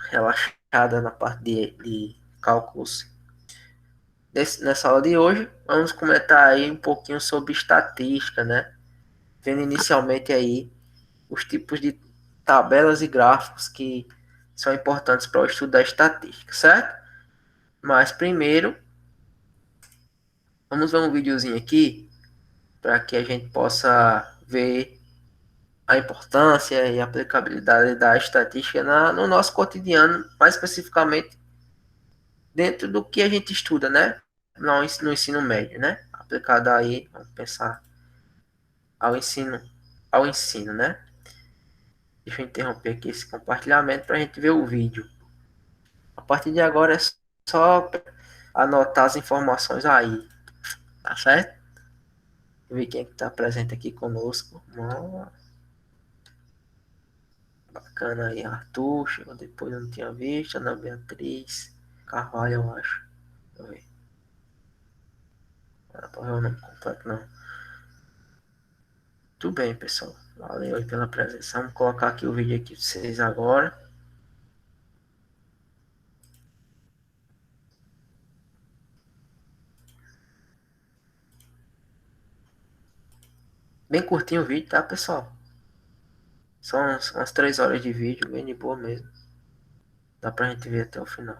relaxada na parte de cálculos. Nessa aula de hoje, vamos comentar aí um pouquinho sobre estatística, né? Vendo inicialmente aí os tipos de tabelas e gráficos que são importantes para o estudo da estatística, certo? Mas primeiro, vamos ver um videozinho aqui para que a gente possa ver a importância e a aplicabilidade da estatística no nosso cotidiano, mais especificamente dentro do que a gente estuda, né? No ensino médio, né? Aplicado aí, vamos pensar, ao ensino, ao ensino, né? Deixa eu interromper aqui esse compartilhamento para a gente ver o vídeo. A partir de agora é só anotar as informações aí, tá certo? Ver quem é que está presente aqui conosco. Bacana aí, Arthur, chegou depois, eu não tinha visto, Ana Beatriz, Carvalho, eu acho. Deixa eu ver. Não dá pra ver o nome completo, não. Tudo bem, pessoal. Valeu aí pela presença. Vamos colocar aqui o vídeo aqui pra vocês agora. Bem curtinho o vídeo, tá, pessoal? São umas 3 horas de vídeo, bem de boa mesmo. Dá pra gente ver até o final.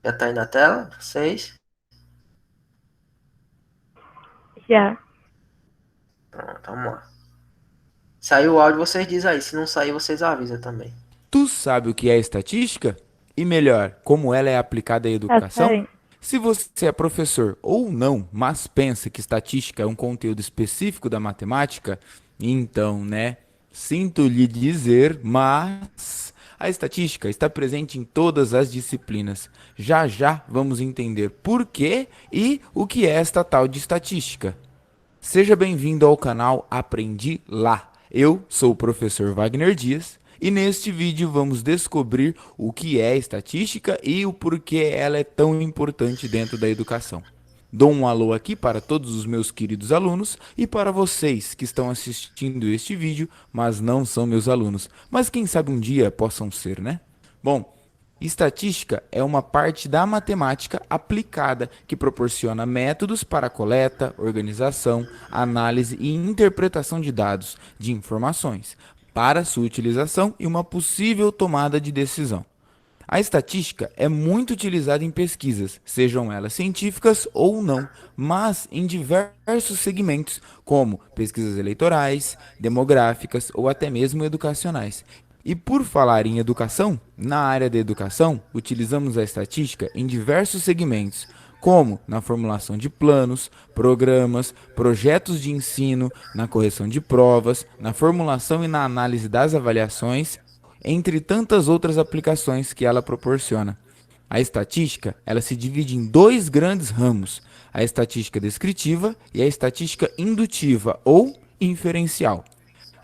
Já tá aí na tela? Vocês? Já. Pronto, vamos lá. Saiu o áudio, vocês dizem aí. Se não sair, vocês avisam também. Tu sabe o que é estatística? E melhor, como ela é aplicada à Tá educação? saindo. Se você é professor ou não, mas pensa que estatística é um conteúdo específico da matemática, então, né? Sinto lhe dizer, mas a estatística está presente em todas as disciplinas. Já já vamos entender por quê e o que é esta tal de estatística. Seja bem-vindo ao canal Aprendi Lá. Eu sou o professor Wagner Dias e neste vídeo vamos descobrir o que é estatística e o porquê ela é tão importante dentro da educação. Dou um alô aqui para todos os meus queridos alunos e para vocês que estão assistindo este vídeo, mas não são meus alunos, mas quem sabe um dia possam ser, né? Bom, estatística é uma parte da matemática aplicada que proporciona métodos para a coleta, organização, análise e interpretação de dados, de informações, para sua utilização e uma possível tomada de decisão. A estatística é muito utilizada em pesquisas, sejam elas científicas ou não, mas em diversos segmentos, como pesquisas eleitorais, demográficas ou até mesmo educacionais. E por falar em educação, na área da educação, utilizamos a estatística em diversos segmentos, como na formulação de planos, programas, projetos de ensino, na correção de provas, na formulação e na análise das avaliações, entre tantas outras aplicações que ela proporciona. A estatística, ela se divide em dois grandes ramos, a estatística descritiva e a estatística indutiva ou inferencial.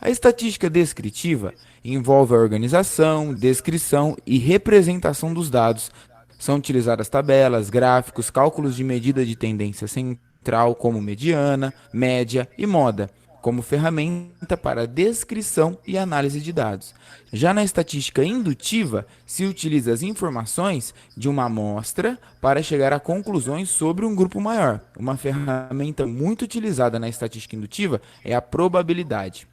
A estatística descritiva envolve a organização, descrição e representação dos dados. São utilizadas tabelas, gráficos, cálculos de medida de tendência central como mediana, média e moda, como ferramenta para descrição e análise de dados. Já na estatística indutiva, se utiliza as informações de uma amostra para chegar a conclusões sobre um grupo maior. Uma ferramenta muito utilizada na estatística indutiva é a probabilidade.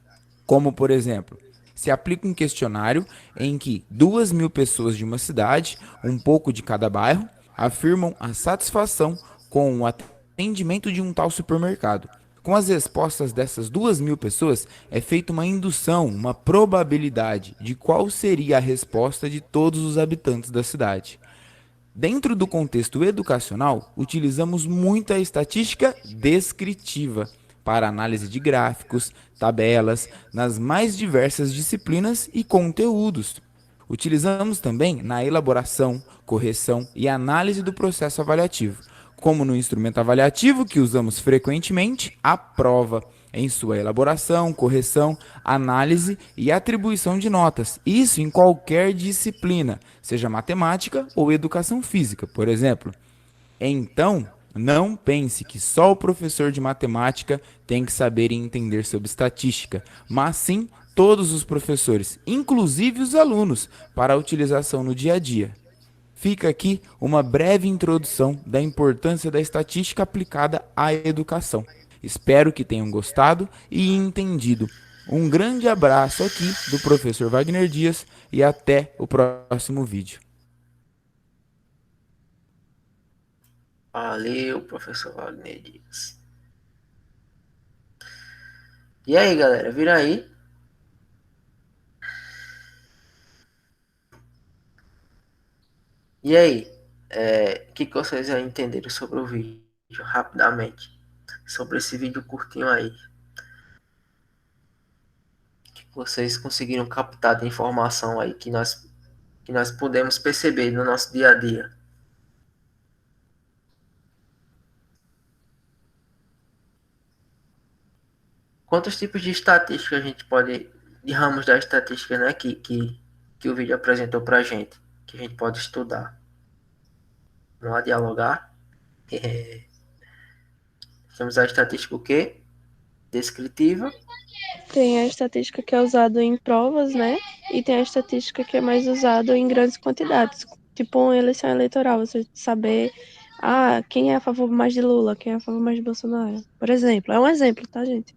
Como, por exemplo, se aplica um questionário em que 2.000 pessoas de uma cidade, um pouco de cada bairro, afirmam a satisfação com o atendimento de um tal supermercado. Com as respostas dessas 2.000 pessoas, é feita uma indução, uma probabilidade de qual seria a resposta de todos os habitantes da cidade. Dentro do contexto educacional, utilizamos muito a estatística descritiva para análise de gráficos, tabelas, nas mais diversas disciplinas e conteúdos. Utilizamos também na elaboração, correção e análise do processo avaliativo, como no instrumento avaliativo que usamos frequentemente, a prova, em sua elaboração, correção, análise e atribuição de notas. Isso em qualquer disciplina, seja matemática ou educação física, por exemplo. Então, não pense que só o professor de matemática tem que saber e entender sobre estatística, mas sim todos os professores, inclusive os alunos, para a utilização no dia a dia. Fica aqui uma breve introdução da importância da estatística aplicada à educação. Espero que tenham gostado e entendido. Um grande abraço aqui do professor Wagner Dias e até o próximo vídeo. Valeu, professor Wagner Dias. E aí, galera, vira aí. E aí, o que vocês já entenderam sobre o vídeo, rapidamente? Sobre esse vídeo curtinho aí. O que vocês conseguiram captar de informação aí que nós podemos perceber no nosso dia a dia? Quantos tipos de estatística a gente pode, de ramos da estatística, né, que o vídeo apresentou pra gente, que a gente pode estudar? Vamos lá dialogar. Temos a estatística o quê? Descritiva. Tem a estatística que é usada em provas, né? E tem a estatística que é mais usada em grandes quantidades. Tipo uma eleição eleitoral, você saber quem é a favor mais de Lula, quem é a favor mais de Bolsonaro. Por exemplo. É um exemplo, tá, gente?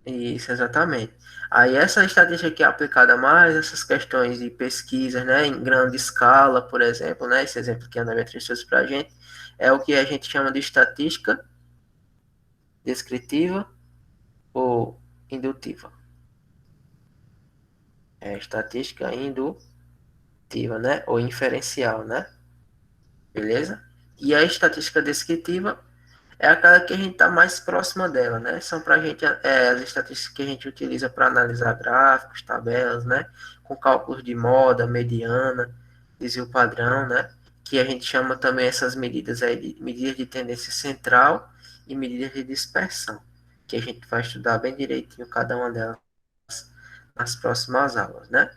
Isso, exatamente. Aí essa estatística que é aplicada mais essas questões de pesquisas, né, em grande escala, por exemplo, né, esse exemplo que a Ana Beatriz trouxe para a gente, é o que a gente chama de estatística descritiva ou indutiva. É estatística indutiva, né, ou inferencial, né, beleza? E a estatística descritiva é aquela que a gente está mais próxima dela, né? São para a gente as estatísticas que a gente utiliza para analisar gráficos, tabelas, né? Com cálculos de moda, mediana, desvio padrão, né? Que a gente chama também essas medidas aí de medidas de tendência central e medidas de dispersão, que a gente vai estudar bem direitinho cada uma delas nas próximas aulas, né?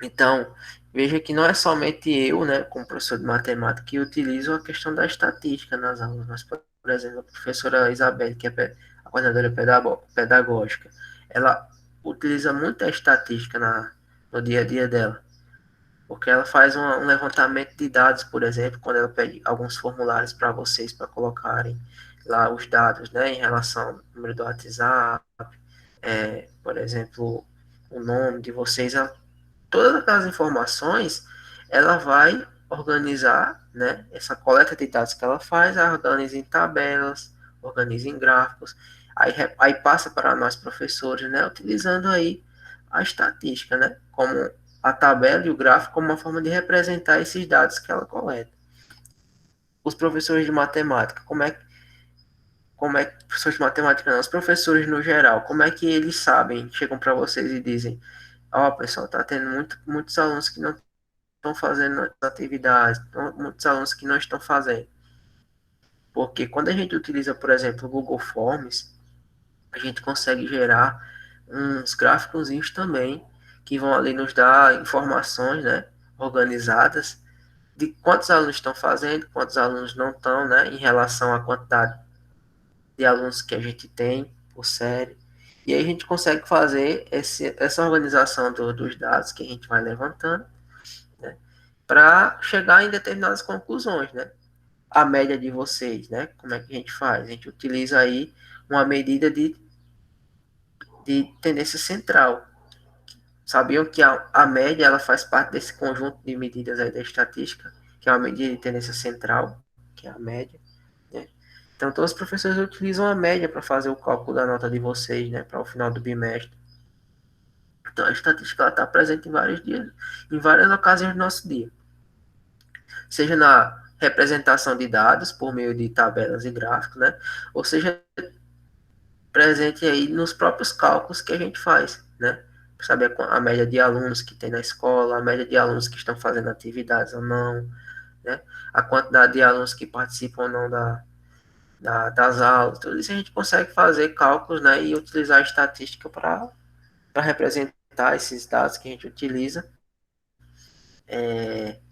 Então, veja que não é somente eu, né, como professor de matemática, que utilizo a questão da estatística nas aulas, mas, por exemplo, a professora Isabel, que é a coordenadora pedagógica, ela utiliza muito a estatística no dia a dia dela, porque ela faz um levantamento de dados, por exemplo, quando ela pede alguns formulários para vocês, para colocarem lá os dados, né, em relação ao número do WhatsApp, por exemplo, o nome de vocês, todas aquelas informações, ela vai organizar, né, essa coleta de dados que ela faz, ela organiza em tabelas, organiza em gráficos, aí passa para nós professores, né, utilizando aí a estatística, né, como a tabela e o gráfico como uma forma de representar esses dados que ela coleta. Os professores de matemática, professores de matemática não, os professores no geral, como é que eles sabem, chegam para vocês e dizem, pessoal, tá tendo muitos alunos que não estão fazendo as atividades, muitos alunos que não estão fazendo. Porque quando a gente utiliza, por exemplo, o Google Forms, a gente consegue gerar uns gráficozinhos também, que vão ali nos dar informações, né, organizadas, de quantos alunos estão fazendo, quantos alunos não estão, né, em relação à quantidade de alunos que a gente tem por série. E aí a gente consegue fazer essa organização dos dados que a gente vai levantando, né, para chegar em determinadas conclusões, né? A média de vocês, né? Como é que a gente faz? A gente utiliza aí uma medida de tendência central. Sabiam que a média ela faz parte desse conjunto de medidas aí da estatística, que é uma medida de tendência central, que é a média, né? Então, todos os professores utilizam a média para fazer o cálculo da nota de vocês, né, para o final do bimestre. Então, a estatística está presente em vários dias, em várias ocasiões do nosso dia. Seja na representação de dados por meio de tabelas e gráficos, né, ou seja presente aí nos próprios cálculos que a gente faz, né, para saber a média de alunos que tem na escola, a média de alunos que estão fazendo atividades ou não, né, a quantidade de alunos que participam ou não das aulas, tudo isso a gente consegue fazer cálculos, né, e utilizar a estatística para representar esses dados que a gente utiliza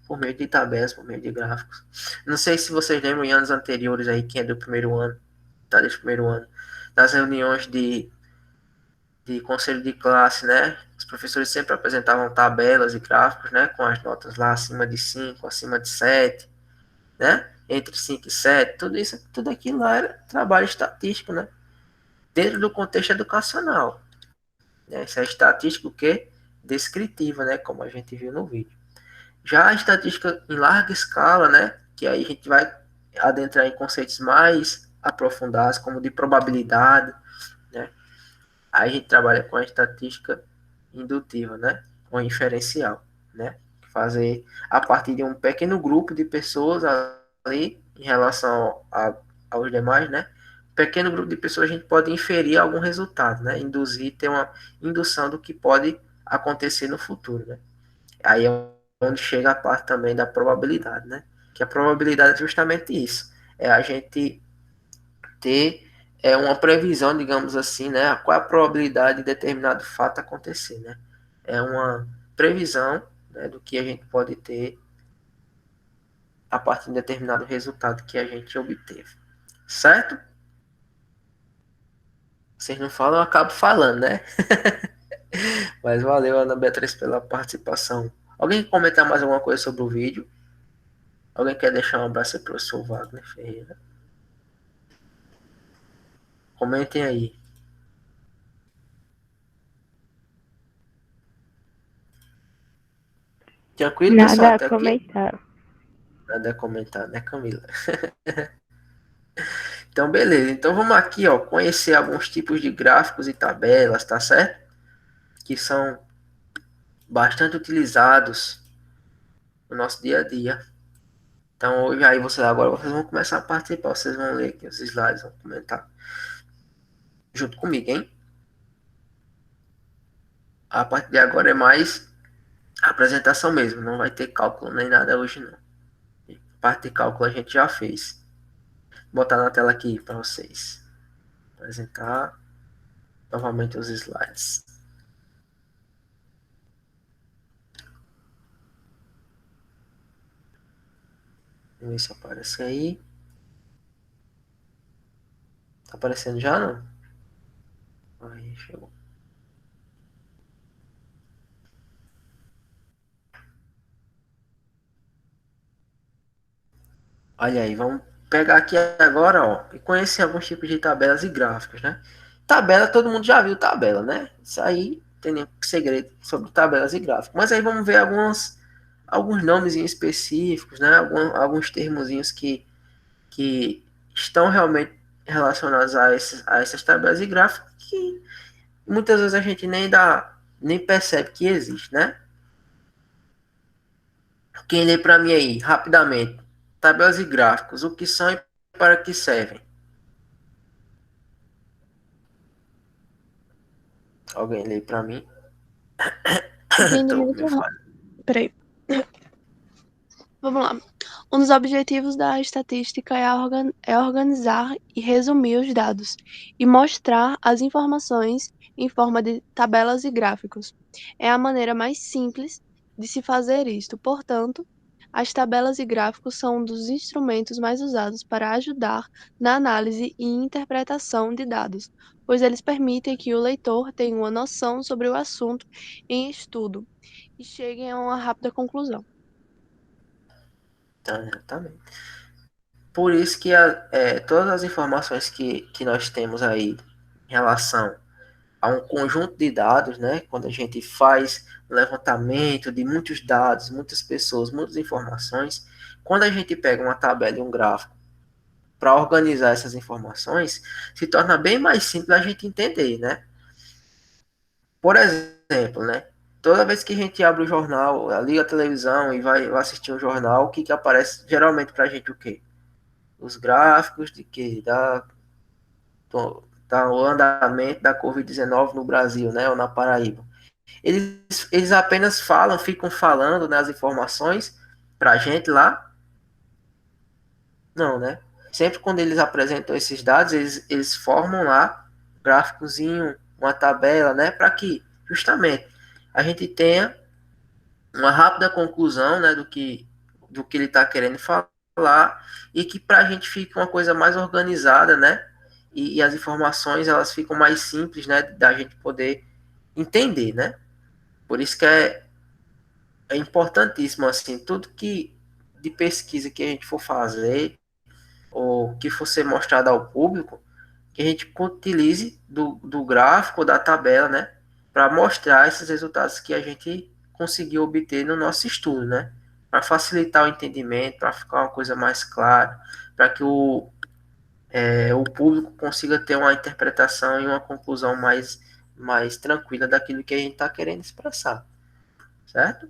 por meio de tabelas, por meio de gráficos. Não sei se vocês lembram em anos anteriores aí, quem é do primeiro ano, tá desde o primeiro ano, nas reuniões de conselho de classe, né, os professores sempre apresentavam tabelas e gráficos, né, com as notas lá acima de 5, acima de 7, né, entre 5 e 7, tudo isso, tudo aquilo lá era trabalho estatístico, né, dentro do contexto educacional, né, isso é estatística o quê? Descritiva, né, como a gente viu no vídeo. Já a estatística em larga escala, né, que aí a gente vai adentrar em conceitos mais aprofundados, como de probabilidade, né, aí a gente trabalha com a estatística indutiva, né, com inferencial, né, fazer a partir de um pequeno grupo de pessoas ali, em relação aos demais, né, pequeno grupo de pessoas a gente pode inferir algum resultado, né, induzir, ter uma indução do que pode acontecer no futuro, né. Aí é onde chega a parte também da probabilidade, né? Que a probabilidade é justamente isso. É a gente ter uma previsão, digamos assim, né? Qual é a probabilidade de determinado fato acontecer, né? É uma previsão, né, do que a gente pode ter a partir de determinado resultado que a gente obteve. Certo? Vocês não falam, eu acabo falando, né? Mas valeu, Ana Beatriz, pela participação. Alguém quer comentar mais alguma coisa sobre o vídeo? Alguém quer deixar um abraço para o professor Wagner Ferreira? Comentem aí. Tranquilo, pessoal? Nada a Até aqui? comentar. Nada a comentar, né, Camila? Então, beleza. Então, vamos aqui, ó, conhecer alguns tipos de gráficos e tabelas, tá certo? Que são bastante utilizados no nosso dia a dia. Então, hoje aí agora vocês vão começar a participar. Vocês vão ler aqui os slides, vão comentar junto comigo, hein? A partir de agora é mais apresentação mesmo. Não vai ter cálculo nem nada hoje, não. A parte de cálculo a gente já fez. Vou botar na tela aqui para vocês. Apresentar novamente os slides. Vamos ver se aparece aí. Tá aparecendo já, não? Aí, chegou. Olha aí, vamos pegar aqui agora, ó, e conhecer alguns tipos de tabelas e gráficos, né? Tabela, todo mundo já viu tabela, né? Isso aí não tem nenhum segredo sobre tabelas e gráficos. Mas aí vamos ver alguns nomes específicos, né? Alguns termozinhos que estão realmente relacionados a essas tabelas e gráficos que muitas vezes a gente nem percebe que existe, né? Quem lê para mim aí, rapidamente, tabelas e gráficos, o que são e para que servem? Alguém lê para mim? Entendi Tô muito meio rápido. falho. Peraí. Vamos lá. Um dos objetivos da estatística é organizar e resumir os dados e mostrar as informações em forma de tabelas e gráficos. É a maneira mais simples de se fazer isto. Portanto, As tabelas e gráficos são um dos instrumentos mais usados para ajudar na análise e interpretação de dados, pois eles permitem que o leitor tenha uma noção sobre o assunto em estudo e chegue a uma rápida conclusão. Então, exatamente. Por isso que todas as informações que nós temos aí em relação a um conjunto de dados, né? Quando a gente faz um levantamento de muitos dados, muitas pessoas, muitas informações, quando a gente pega uma tabela e um gráfico para organizar essas informações, se torna bem mais simples a gente entender, né? Por exemplo, né? Toda vez que a gente abre o jornal, liga a televisão e vai assistir um jornal, o que que aparece geralmente para a gente o quê? Os gráficos de que da o andamento da Covid-19 no Brasil, né, ou na Paraíba. Eles apenas falam, ficam falando nas informações para a gente lá? Não, né? Sempre quando eles apresentam esses dados, eles formam lá um gráficozinho, uma tabela, né, para que justamente a gente tenha uma rápida conclusão, né, do que ele está querendo falar e que para a gente fique uma coisa mais organizada, né, e as informações elas ficam mais simples, né, da gente poder entender, né. Por isso que é importantíssimo, assim, tudo que de pesquisa que a gente for fazer ou que for ser mostrado ao público, que a gente utilize do gráfico, da tabela, né, para mostrar esses resultados que a gente conseguiu obter no nosso estudo, né, para facilitar o entendimento, para ficar uma coisa mais clara, para que o público consiga ter uma interpretação e uma conclusão mais tranquila daquilo que a gente está querendo expressar, certo?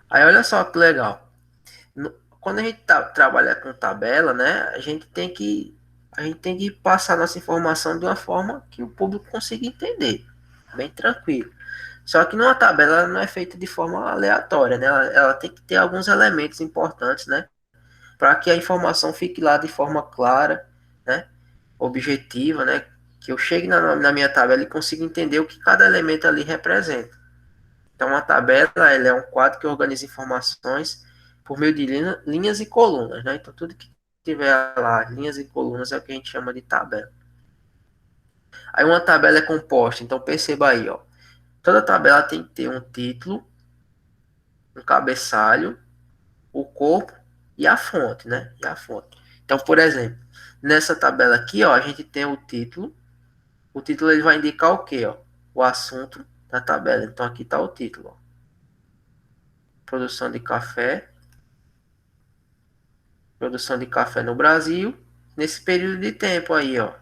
Aí olha só que legal. Quando a gente trabalha com tabela, né, a gente tem que passar nossa informação de uma forma que o público consiga entender, bem tranquilo. Só que numa tabela ela não é feita de forma aleatória, né? Ela tem que ter alguns elementos importantes, né, para que a informação fique lá de forma clara, né, objetiva, né, que eu chegue na minha tabela e consiga entender o que cada elemento ali representa. Então, uma tabela ela é um quadro que organiza informações por meio de linhas e colunas, né? Então, tudo que tiver lá, linhas e colunas, é o que a gente chama de tabela. Aí, uma tabela é composta, então perceba aí, ó. Toda tabela tem que ter um título, um cabeçalho, o corpo e a fonte, né? E a fonte. Então, por exemplo, nessa tabela aqui, ó, a gente tem o título. O título ele vai indicar o quê, ó? O assunto da tabela. Então, aqui está o título, ó. Produção de café no Brasil, nesse período de tempo aí, ó,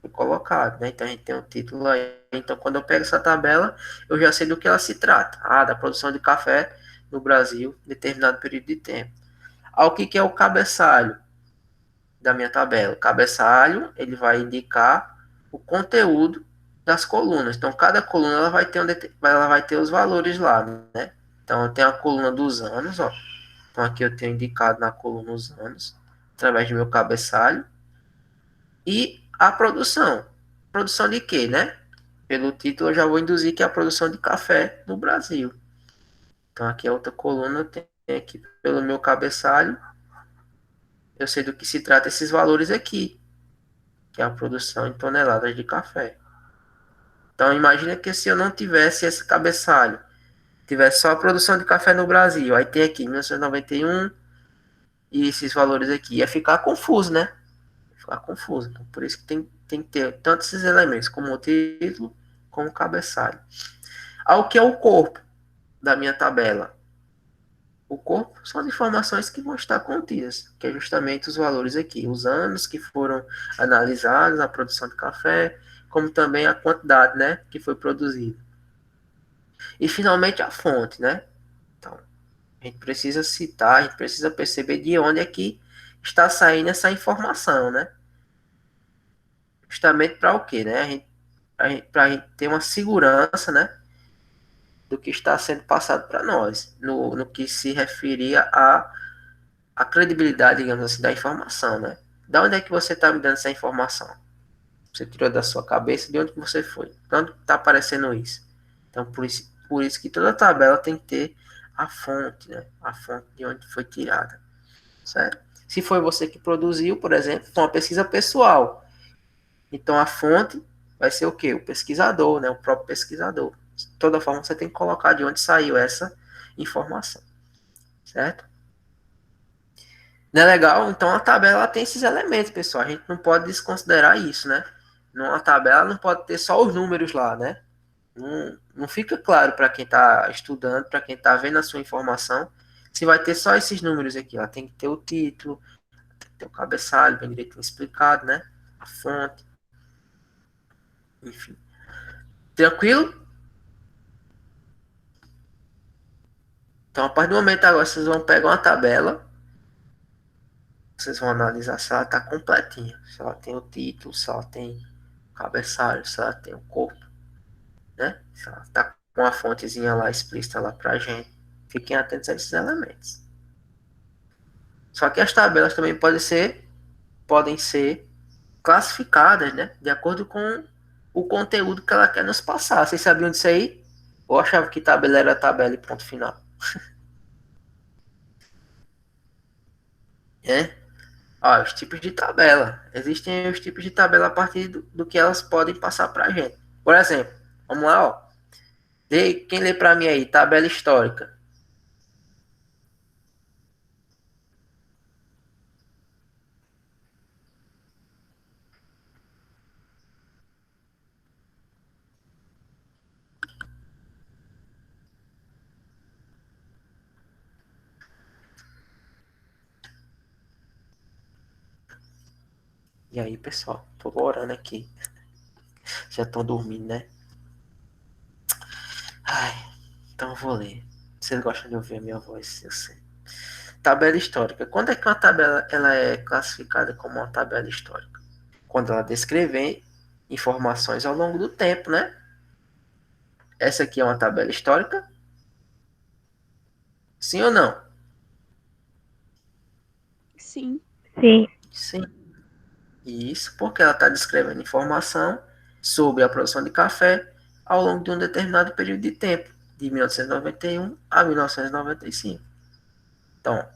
foi colocado, né? Então a gente tem um título aí. Então quando eu pego essa tabela, eu já sei do que ela se trata. Ah, da produção de café no Brasil, determinado período de tempo. Ah, o que é o cabeçalho da minha tabela? O cabeçalho, ele vai indicar o conteúdo das colunas. Então cada coluna ela vai ter os valores lá, né? Então eu tenho a coluna dos anos, ó. Então aqui eu tenho indicado na coluna os anos, através do meu cabeçalho. E a produção. Produção de quê, né? Pelo título eu já vou induzir que é a produção de café no Brasil. Então aqui a outra coluna eu tenho aqui pelo meu cabeçalho. Eu sei do que se trata esses valores aqui, que é a produção em toneladas de café. Então imagina que se eu não tivesse esse cabeçalho, tivesse só a produção de café no Brasil, aí tem aqui 1991 e esses valores aqui, ia ficar confuso, né? Ficar confuso. Então, por isso que tem que ter tanto esses elementos, como o título, como o cabeçalho. Ao que é o corpo da minha tabela? O corpo são as informações que vão estar contidas, que é justamente os valores aqui, os anos que foram analisados na produção de café, como também a quantidade, né, que foi produzida. E finalmente a fonte, né? Então, a gente precisa citar, a gente precisa perceber de onde é que está saindo essa informação, né? Justamente para o quê, né? Para a gente ter uma segurança, né? Do que está sendo passado para nós, no que se referia à credibilidade, digamos assim, da informação, né? Da onde é que você está me dando essa informação? Você tirou da sua cabeça, de onde que você foi? De onde está aparecendo isso? Então, por isso que toda tabela tem que ter a fonte, né? A fonte de onde foi tirada, certo? Se foi você que produziu, por exemplo, foi uma pesquisa pessoal. Então a fonte vai ser o quê? O pesquisador, né? O próprio pesquisador. De toda forma, você tem que colocar de onde saiu essa informação, certo? Não é legal? Então a tabela tem esses elementos, pessoal. A gente não pode desconsiderar isso, né? Numa tabela não pode ter só os números lá, né? Não fica claro para quem está estudando, para quem está vendo a sua informação, se vai ter só esses números aqui. Ó. Tem que ter o título, tem que ter o cabeçalho, bem direitinho explicado, né? A fonte, enfim. Tranquilo? Então, a partir do momento agora, vocês vão pegar uma tabela, vocês vão analisar se ela está completinha, se ela tem o título, se ela tem o cabeçalho, se ela tem o corpo, né? Se ela está com a fontezinha lá explícita lá pra gente. Fiquem atentos a esses elementos. Só que as tabelas também podem ser classificadas, né? De acordo com o conteúdo que ela quer nos passar. Vocês sabiam disso aí? Ou achavam que tabela era tabela e ponto final? É? Ó, os tipos de tabela. Existem os tipos de tabela a partir do que elas podem passar pra gente. Por exemplo, vamos lá, ó. Quem lê pra mim aí? Tabela histórica. E aí, pessoal? Tô orando aqui. Já estão dormindo, né? Ai, então eu vou ler. Vocês gostam de ouvir a minha voz, eu sei. Tabela histórica. Quando é que uma tabela ela é classificada como uma tabela histórica? Quando ela descreve informações ao longo do tempo, né? Essa aqui é uma tabela histórica? Sim ou não? Sim. Sim. Sim. Isso porque ela está descrevendo informação sobre a produção de café ao longo de um determinado período de tempo, de 1991 a 1995. Então,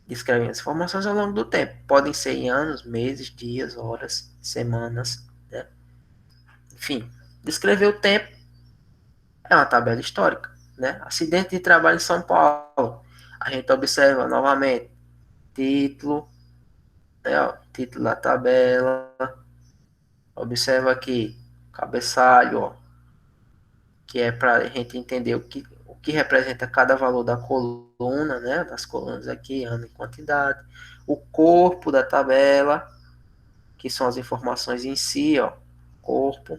descrevem as informações ao longo do tempo. Podem ser em anos, meses, dias, horas, semanas, né? Enfim, descrever o tempo é uma tabela histórica, né? Acidente de trabalho em São Paulo. A gente observa novamente título, né? Ó, título da tabela. Observa aqui cabeçalho, ó, que é para a gente entender o que representa cada valor da coluna, né? Das colunas aqui, ano e quantidade. O corpo da tabela, que são as informações em si, ó, corpo.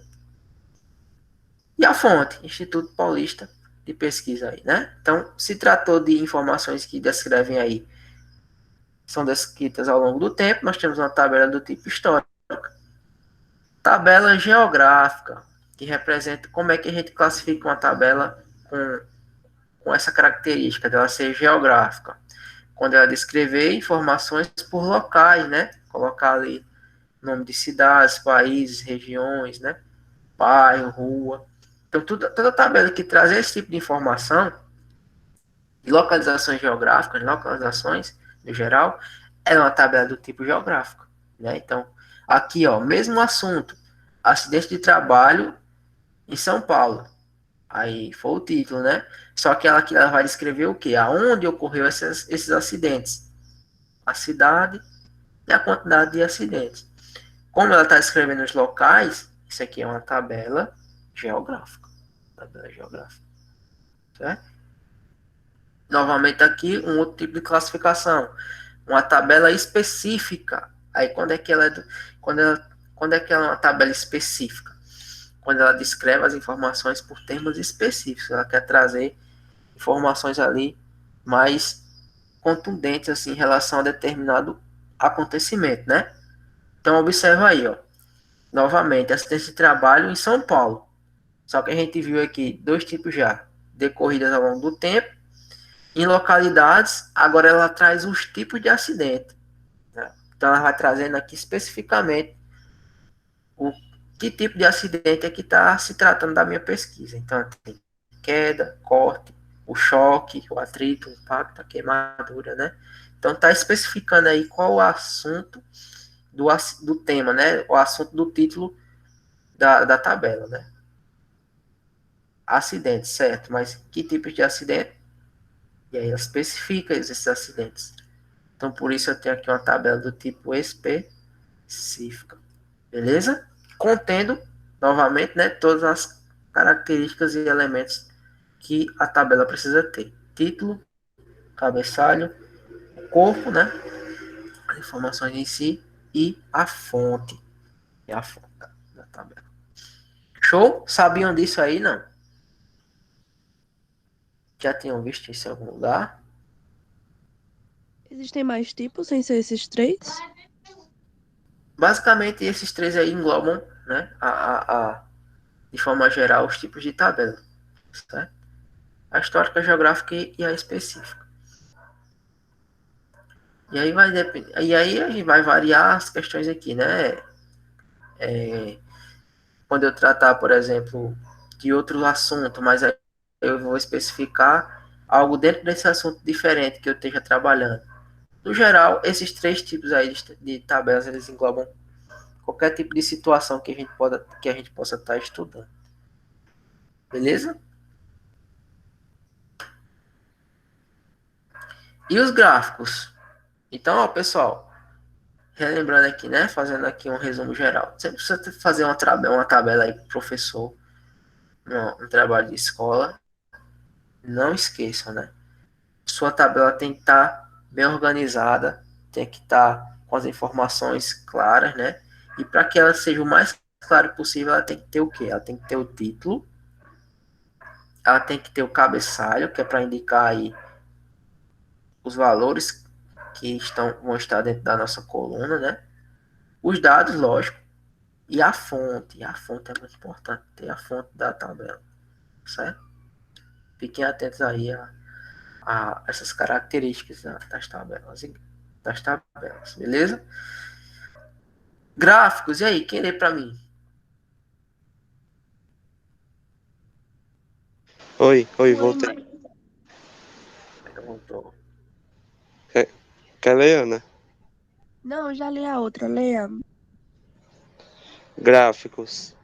E a fonte, Instituto Paulista de Pesquisa aí, né? Então, se tratou de informações que descrevem aí, são descritas ao longo do tempo, nós temos uma tabela do tipo histórica. Tabela geográfica, que representa como é que a gente classifica uma tabela com essa característica dela ser geográfica. Quando ela descrever informações por locais, né? Colocar ali nome de cidades, países, regiões, né? Bairro, rua. Então, toda tabela que traz esse tipo de informação, de localizações geográficas, localizações no geral, é uma tabela do tipo geográfico, né? Então, aqui, ó, mesmo assunto, acidente de trabalho em São Paulo. Aí foi o título, né? Só que ela aqui ela vai descrever o quê? Aonde ocorreu esses acidentes. A cidade e a quantidade de acidentes. Como ela está escrevendo os locais, isso aqui é uma tabela geográfica. Tabela geográfica. Certo? Novamente aqui, um outro tipo de classificação. Uma tabela específica. Aí quando é que ela é uma tabela específica? Quando ela descreve as informações por termos específicos. Ela quer trazer informações ali mais contundentes assim, em relação a determinado acontecimento, né? Então, observa aí, ó. Novamente, acidente de trabalho em São Paulo. Só que a gente viu aqui dois tipos já, decorridas ao longo do tempo. Em localidades, agora ela traz os tipos de acidente. Né? Então, ela vai trazendo aqui especificamente o que tipo de acidente é que está se tratando da minha pesquisa. Então, tem queda, corte, o choque, o atrito, o impacto, a queimadura, né? Então tá especificando aí qual o assunto do tema, né? O assunto do título da tabela, né? Acidente, certo? Mas que tipos de acidente? E aí ela especifica esses acidentes. Então por isso eu tenho aqui uma tabela do tipo específica. Beleza? Contendo, novamente, né, todas as características e elementos que a tabela precisa ter. Título, cabeçalho, corpo, né, as informações em si e a fonte. E a fonte da tabela. Show? Sabiam disso aí, não? Já tinham visto isso em algum lugar? Existem mais tipos sem ser esses três? Basicamente, esses três aí englobam, né, de forma geral, os tipos de tabela. Certo? A histórica, a geográfica e a específica. E aí vai depender. E aí a gente vai variar as questões aqui, né? Quando eu tratar, por exemplo, de outro assunto, mas aí eu vou especificar algo dentro desse assunto diferente que eu esteja trabalhando. No geral, esses três tipos aí de tabelas, eles englobam qualquer tipo de situação que a gente possa estar estudando. Beleza? E os gráficos? Então, ó, pessoal, relembrando aqui, né? Fazendo aqui um resumo geral. Você precisa fazer uma tabela aí com o professor, um trabalho de escola. Não esqueçam, né? Sua tabela tem que estar bem organizada, tem que estar com as informações claras, né? E para que ela seja o mais claro possível, ela tem que ter o quê? Ela tem que ter o título, ela tem que ter o cabeçalho, que é para indicar aí os valores que vão estar dentro da nossa coluna, né? Os dados, lógico, e a fonte. A fonte é muito importante, ter a fonte da tabela, certo? Fiquem atentos aí a essas características das tabelas, beleza? Gráficos, e aí, quem lê para mim? Oi, voltei. Perguntou. Quer ler, Ana? Não, já li a outra, leia. Gráficos.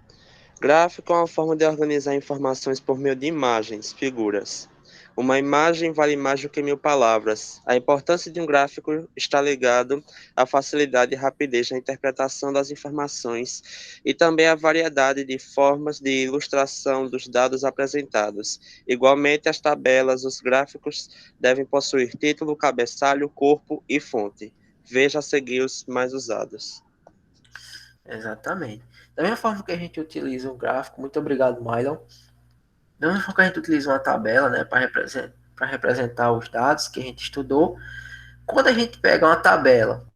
Gráfico é uma forma de organizar informações por meio de imagens, figuras. Uma imagem vale mais do que 1000 palavras. A importância de um gráfico está ligado à facilidade e rapidez na interpretação das informações e também à variedade de formas de ilustração dos dados apresentados. Igualmente, as tabelas, os gráficos devem possuir título, cabeçalho, corpo e fonte. Veja a seguir os mais usados. Exatamente. Da mesma forma que a gente utiliza um gráfico, muito obrigado, Mylon. Da mesma forma que a gente utiliza uma tabela, né, para representar os dados que a gente estudou, quando a gente pega uma tabela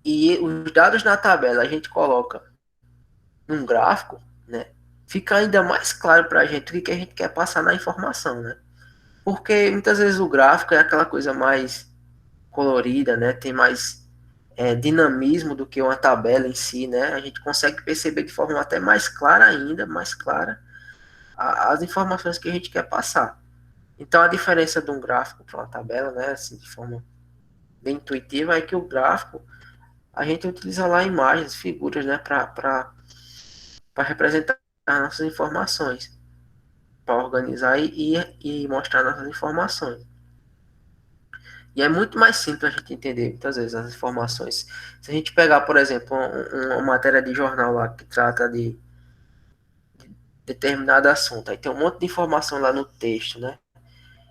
e os dados na tabela a gente coloca num gráfico, né, fica ainda mais claro para a gente o que a gente quer passar na informação, né? Porque muitas vezes o gráfico é aquela coisa mais colorida, né? Tem mais dinamismo do que uma tabela em si, né? A gente consegue perceber de forma até mais clara ainda, mais clara, as informações que a gente quer passar. Então a diferença de um gráfico para uma tabela, né? Assim, de forma bem intuitiva, é que o gráfico a gente utiliza lá imagens, figuras, né? Para representar as nossas informações, para organizar e mostrar nossas informações. E é muito mais simples a gente entender, muitas vezes, as informações. Se a gente pegar, por exemplo, uma matéria de jornal lá que trata de determinado assunto, aí tem um monte de informação lá no texto, né?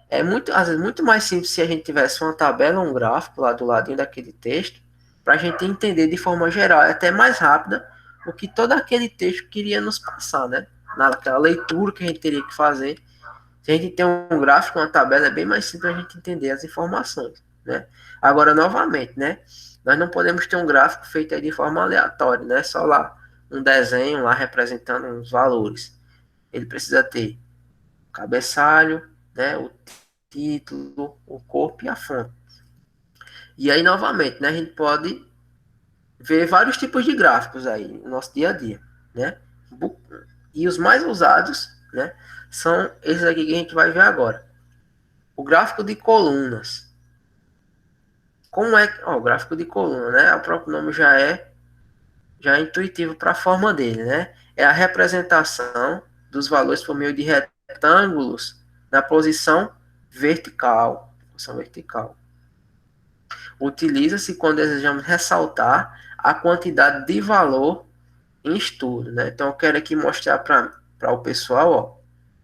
É muito, às vezes, muito mais simples se a gente tivesse uma tabela, um gráfico lá do ladinho daquele texto, para a gente entender de forma geral, é até mais rápida o que todo aquele texto queria nos passar, né? Naquela leitura que a gente teria que fazer. Se a gente tem um gráfico, uma tabela, é bem mais simples a gente entender as informações, né? Agora, novamente, né? Nós não podemos ter um gráfico feito aí de forma aleatória, né? Só lá um desenho lá representando uns valores. Ele precisa ter o cabeçalho, né? O título, o corpo e a fonte. E aí, novamente, né? A gente pode ver vários tipos de gráficos aí no nosso dia a dia, né? E os mais usados, né? São esses aqui que a gente vai ver agora. O gráfico de colunas. Como é que, ó, o gráfico de coluna, né? O próprio nome já é intuitivo para a forma dele, né? É a representação dos valores por meio de retângulos na posição vertical. Posição vertical. Utiliza-se quando desejamos ressaltar a quantidade de valor em estudo, né? Então eu quero aqui mostrar para o pessoal, ó,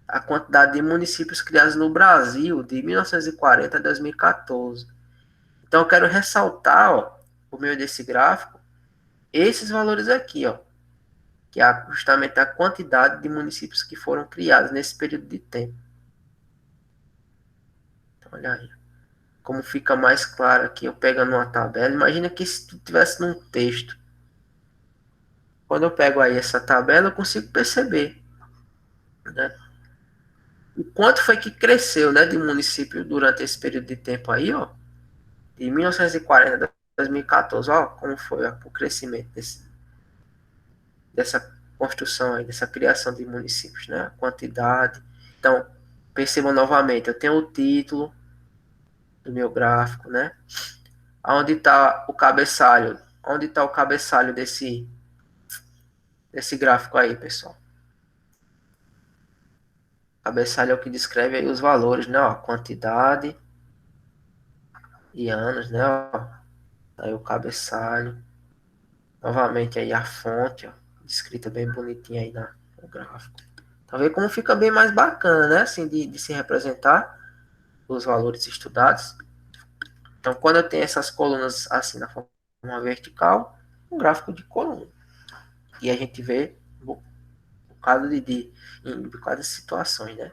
a quantidade de municípios criados no Brasil de 1940 a 2014. Então eu quero ressaltar, ó, por meio desse gráfico, esses valores aqui, ó, que é justamente a quantidade de municípios que foram criados nesse período de tempo. Então, olha aí. Como fica mais claro aqui, eu pegando uma tabela. Imagina que se tu tivesse num texto. Quando eu pego aí essa tabela, eu consigo perceber, né, o quanto foi que cresceu, né, de município durante esse período de tempo aí, ó, de 1940 a 2014, ó, como foi ó, o crescimento dessa construção aí, dessa criação de municípios, né, a quantidade. Então, percebam novamente, eu tenho o título do meu gráfico, né, onde está o cabeçalho, onde está o cabeçalho desse gráfico aí, pessoal. Cabeçalho é o que descreve aí os valores, né, ó, quantidade e anos, né, ó, aí o cabeçalho. Novamente aí a fonte, ó, descrita bem bonitinha aí no gráfico. Tá vendo como fica bem mais bacana, né? Assim, de se representar os valores estudados. Então, quando eu tenho essas colunas assim na forma vertical, um gráfico de coluna. E a gente vê um bocado de situações, né?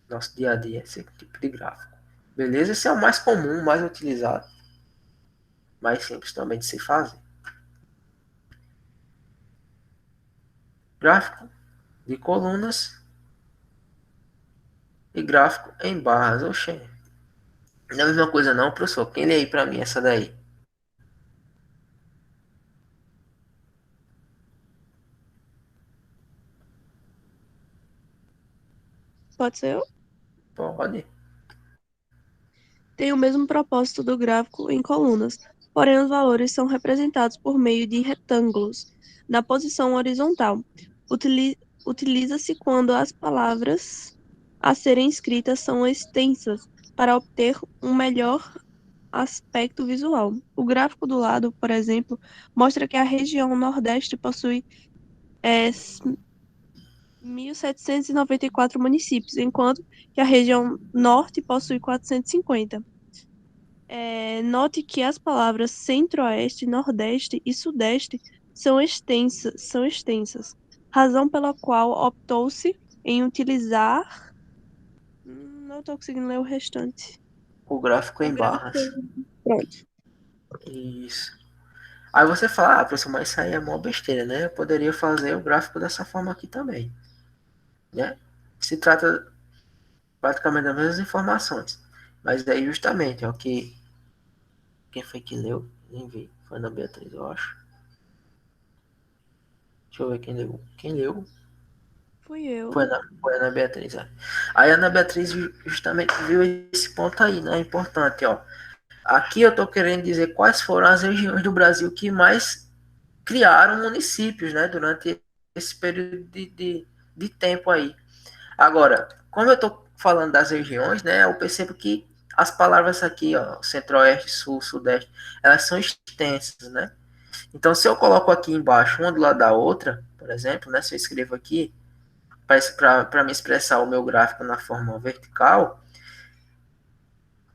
Nosso dia a dia, esse tipo de gráfico. Beleza? Esse é o mais comum, mais utilizado. Mais simples também de se fazer. Gráfico de colunas e gráfico em barras. Oxê. Não é a mesma coisa não, professor. Quem lê aí pra mim essa daí? Pode ser eu? Pode. Tem o mesmo propósito do gráfico em colunas, porém os valores são representados por meio de retângulos na posição horizontal. Utiliza-se quando as palavras a serem escritas são extensas para obter um melhor aspecto visual. O gráfico do lado, por exemplo, mostra que a região Nordeste possui 1.794 municípios, enquanto que a região Norte possui 450. Note que as palavras Centro-Oeste, Nordeste e Sudeste são extensas, razão pela qual optou-se em utilizar. Não estou conseguindo ler o restante. O gráfico O em gráfico. barras. Pronto. Isso. Aí você fala, professor, mas isso aí é mó besteira, né? Eu poderia fazer o gráfico dessa forma aqui também, né? Se trata praticamente das mesmas informações. Mas daí justamente, ó, que quem foi que leu? Nem vi. Foi a Ana Beatriz, eu acho. Deixa eu ver quem leu. Quem leu? Fui eu. Foi a Ana Beatriz, ó. Aí a Ana Beatriz justamente viu esse ponto aí, né? Importante, ó. Aqui eu estou querendo dizer quais foram as regiões do Brasil que mais criaram municípios, né? Durante esse período de tempo aí. Agora, como eu estou falando das regiões, né? Eu percebo que as palavras aqui, ó, Centro-Oeste, Sul, Sudeste, elas são extensas, né? Então, se eu coloco aqui embaixo uma do lado da outra, por exemplo, né? Se eu escrevo aqui, para me expressar o meu gráfico na forma vertical,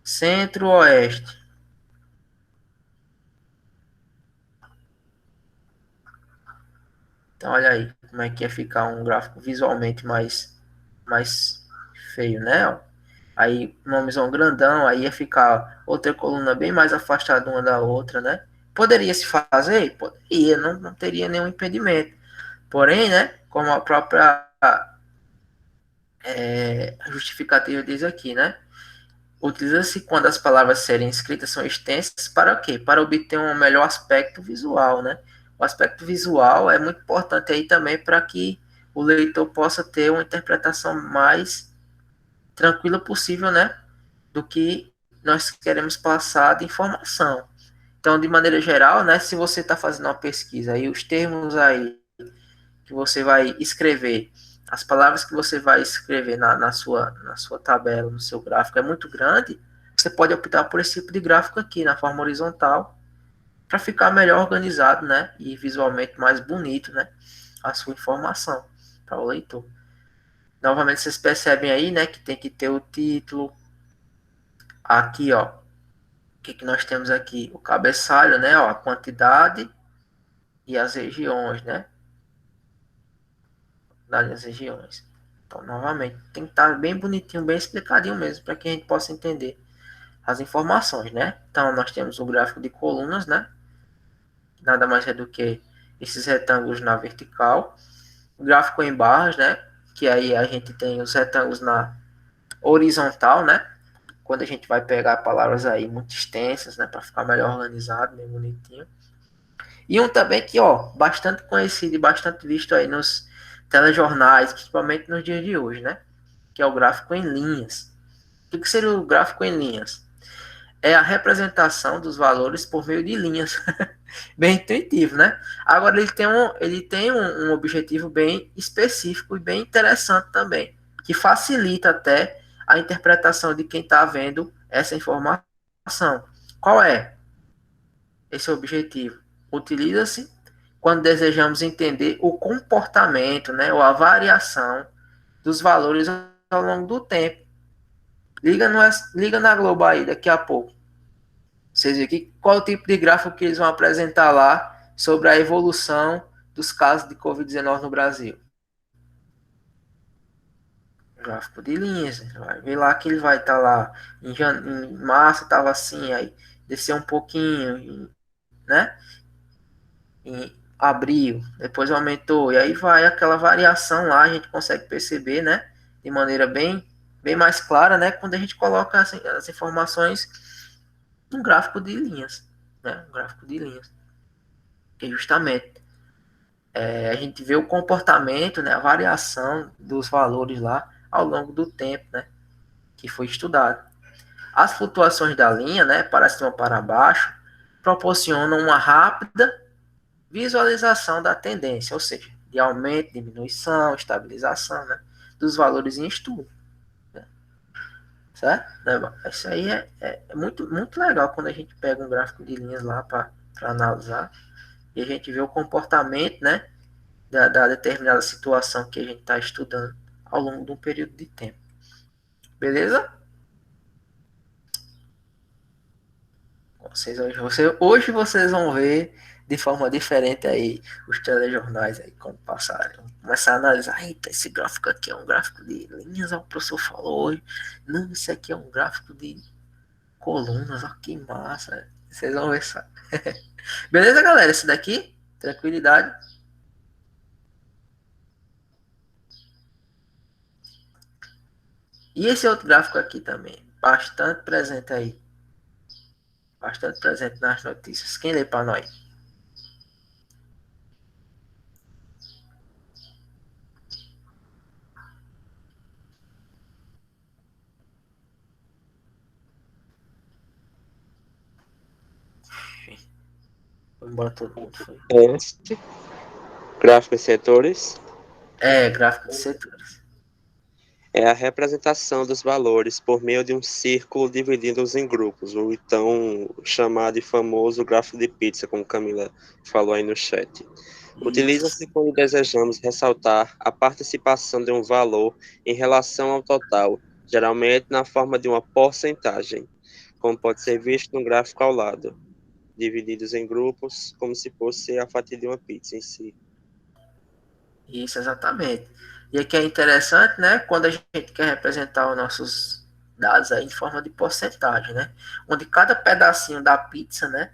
Centro-Oeste. Então, olha aí como é que ia ficar um gráfico visualmente mais feio, né? Ó. Aí, nomezão grandão, aí ia ficar outra coluna bem mais afastada uma da outra, né? Poderia se fazer? Poderia, não teria nenhum impedimento. Porém, né, como a própria justificativa diz aqui, né? Utiliza-se quando as palavras serem escritas são extensas para quê? Para obter um melhor aspecto visual, né? O aspecto visual é muito importante aí também para que o leitor possa ter uma interpretação mais tranquila possível, né? do que nós queremos passar de informação. Então, de maneira geral, né, se você está fazendo uma pesquisa e os termos aí que você vai escrever, as palavras que você vai escrever na sua tabela, no seu gráfico, é muito grande, você pode optar por esse tipo de gráfico aqui, na forma horizontal, para ficar melhor organizado, né, e visualmente mais bonito, né, a sua informação para o leitor. Novamente, vocês percebem aí, né, que tem que ter o título. Aqui, ó, o que nós temos aqui? O cabeçalho, né, ó, a quantidade e as regiões, né, das regiões. Então, novamente, tem que estar bem bonitinho, bem explicadinho mesmo, para que a gente possa entender as informações, né? Então, nós temos o gráfico de colunas, né, nada mais é do que esses retângulos na vertical. O gráfico em barras, né, que aí a gente tem os retângulos na horizontal, né, quando a gente vai pegar palavras aí muito extensas, né, para ficar melhor organizado, bem bonitinho. E um também que, ó, bastante conhecido e bastante visto aí nos telejornais, principalmente nos dias de hoje, né, que é o gráfico em linhas. O que seria o gráfico em linhas? É a representação dos valores por meio de linhas. Bem intuitivo, né? Agora ele tem um objetivo bem específico e bem interessante também, que facilita até a interpretação de quem está vendo essa informação. Qual é esse objetivo? Utiliza-se quando desejamos entender o comportamento, né, ou a variação dos valores ao longo do tempo. Liga na Globo aí daqui a pouco. Vocês veem aqui qual é o tipo de gráfico que eles vão apresentar lá sobre a evolução dos casos de Covid-19 no Brasil. Gráfico de linhas. Vai ver lá que ele vai estar lá. Em março estava assim, aí desceu um pouquinho, né? Em abril, depois aumentou. E aí vai aquela variação lá, a gente consegue perceber, né? De maneira bem mais clara, né? Quando a gente coloca as informações um gráfico de linhas, né? Um gráfico de linhas. Que justamente a gente vê o comportamento, né? A variação dos valores lá ao longo do tempo, né? Que foi estudado. As flutuações da linha, né? Para cima ou para baixo, proporcionam uma rápida visualização da tendência, ou seja, de aumento, diminuição, estabilização, né? Dos valores em estudo. Certo? Isso aí é muito legal quando a gente pega um gráfico de linhas lá para analisar e a gente vê o comportamento, né, da determinada situação que a gente está estudando ao longo de um período de tempo. Beleza? Hoje vocês vão ver de forma diferente aí os telejornais aí quando passarem. Começar a analisar, eita, esse gráfico aqui é um gráfico de linhas, o professor falou hoje. Não, esse aqui é um gráfico de colunas, ó, que massa. Vocês vão ver só. Beleza, galera? Esse daqui, tranquilidade. E esse outro gráfico aqui também, bastante presente aí. Bastante presente nas notícias. Quem lê para nós? Foi embora todo mundo, foi. Gráfico em setores. Gráfico de setores. É a representação dos valores por meio de um círculo dividindo-os em grupos, o então chamado e famoso gráfico de pizza, como Camila falou aí no chat. Utiliza-se quando desejamos ressaltar a participação de um valor em relação ao total, geralmente na forma de uma porcentagem, como pode ser visto no gráfico ao lado, divididos em grupos, como se fosse a fatia de uma pizza em si. Isso, exatamente. E aqui é interessante, né, quando a gente quer representar os nossos dados aí em forma de porcentagem, né, onde cada pedacinho da pizza, né,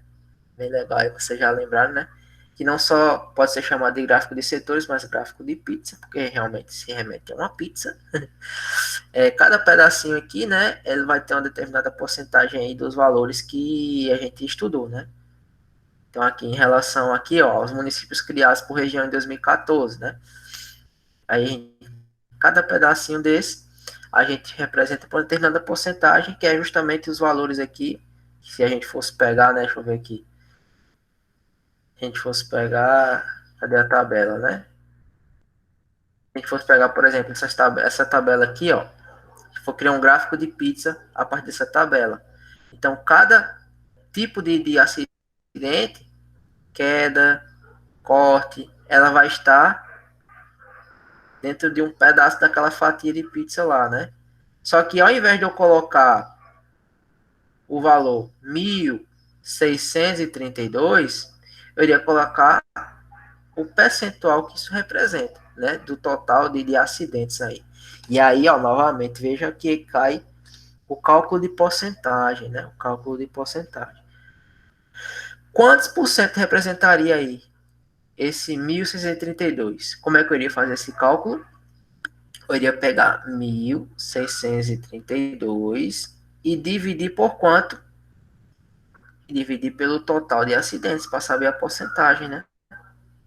bem legal, aí vocês já lembraram, né, que não só pode ser chamado de gráfico de setores, mas gráfico de pizza, porque realmente se remete a uma pizza. Cada pedacinho aqui, né, ele vai ter uma determinada porcentagem aí dos valores que a gente estudou, né. Então aqui em relação aqui, ó, aos municípios criados por região em 2014, né, aí cada pedacinho desse, a gente representa por determinada porcentagem, que é justamente os valores aqui. Se a gente fosse pegar, né? Deixa eu ver aqui. Se a gente fosse pegar. Cadê a tabela, né? Se a gente fosse pegar, por exemplo, essa tabela aqui, ó. Se for criar um gráfico de pizza a partir dessa tabela. Então, cada tipo de acidente, queda, corte, ela vai estar dentro de um pedaço daquela fatia de pizza lá, né? Só que ao invés de eu colocar o valor 1.632, eu iria colocar o percentual que isso representa, né? Do total de acidentes aí. E aí, ó, novamente, veja que cai o cálculo de porcentagem, né? O cálculo de porcentagem. Quantos por cento representaria aí esse 1.632? Como é que eu iria fazer esse cálculo? Eu iria pegar 1.632 e dividir por quanto? Dividir pelo total de acidentes, para saber a porcentagem, né?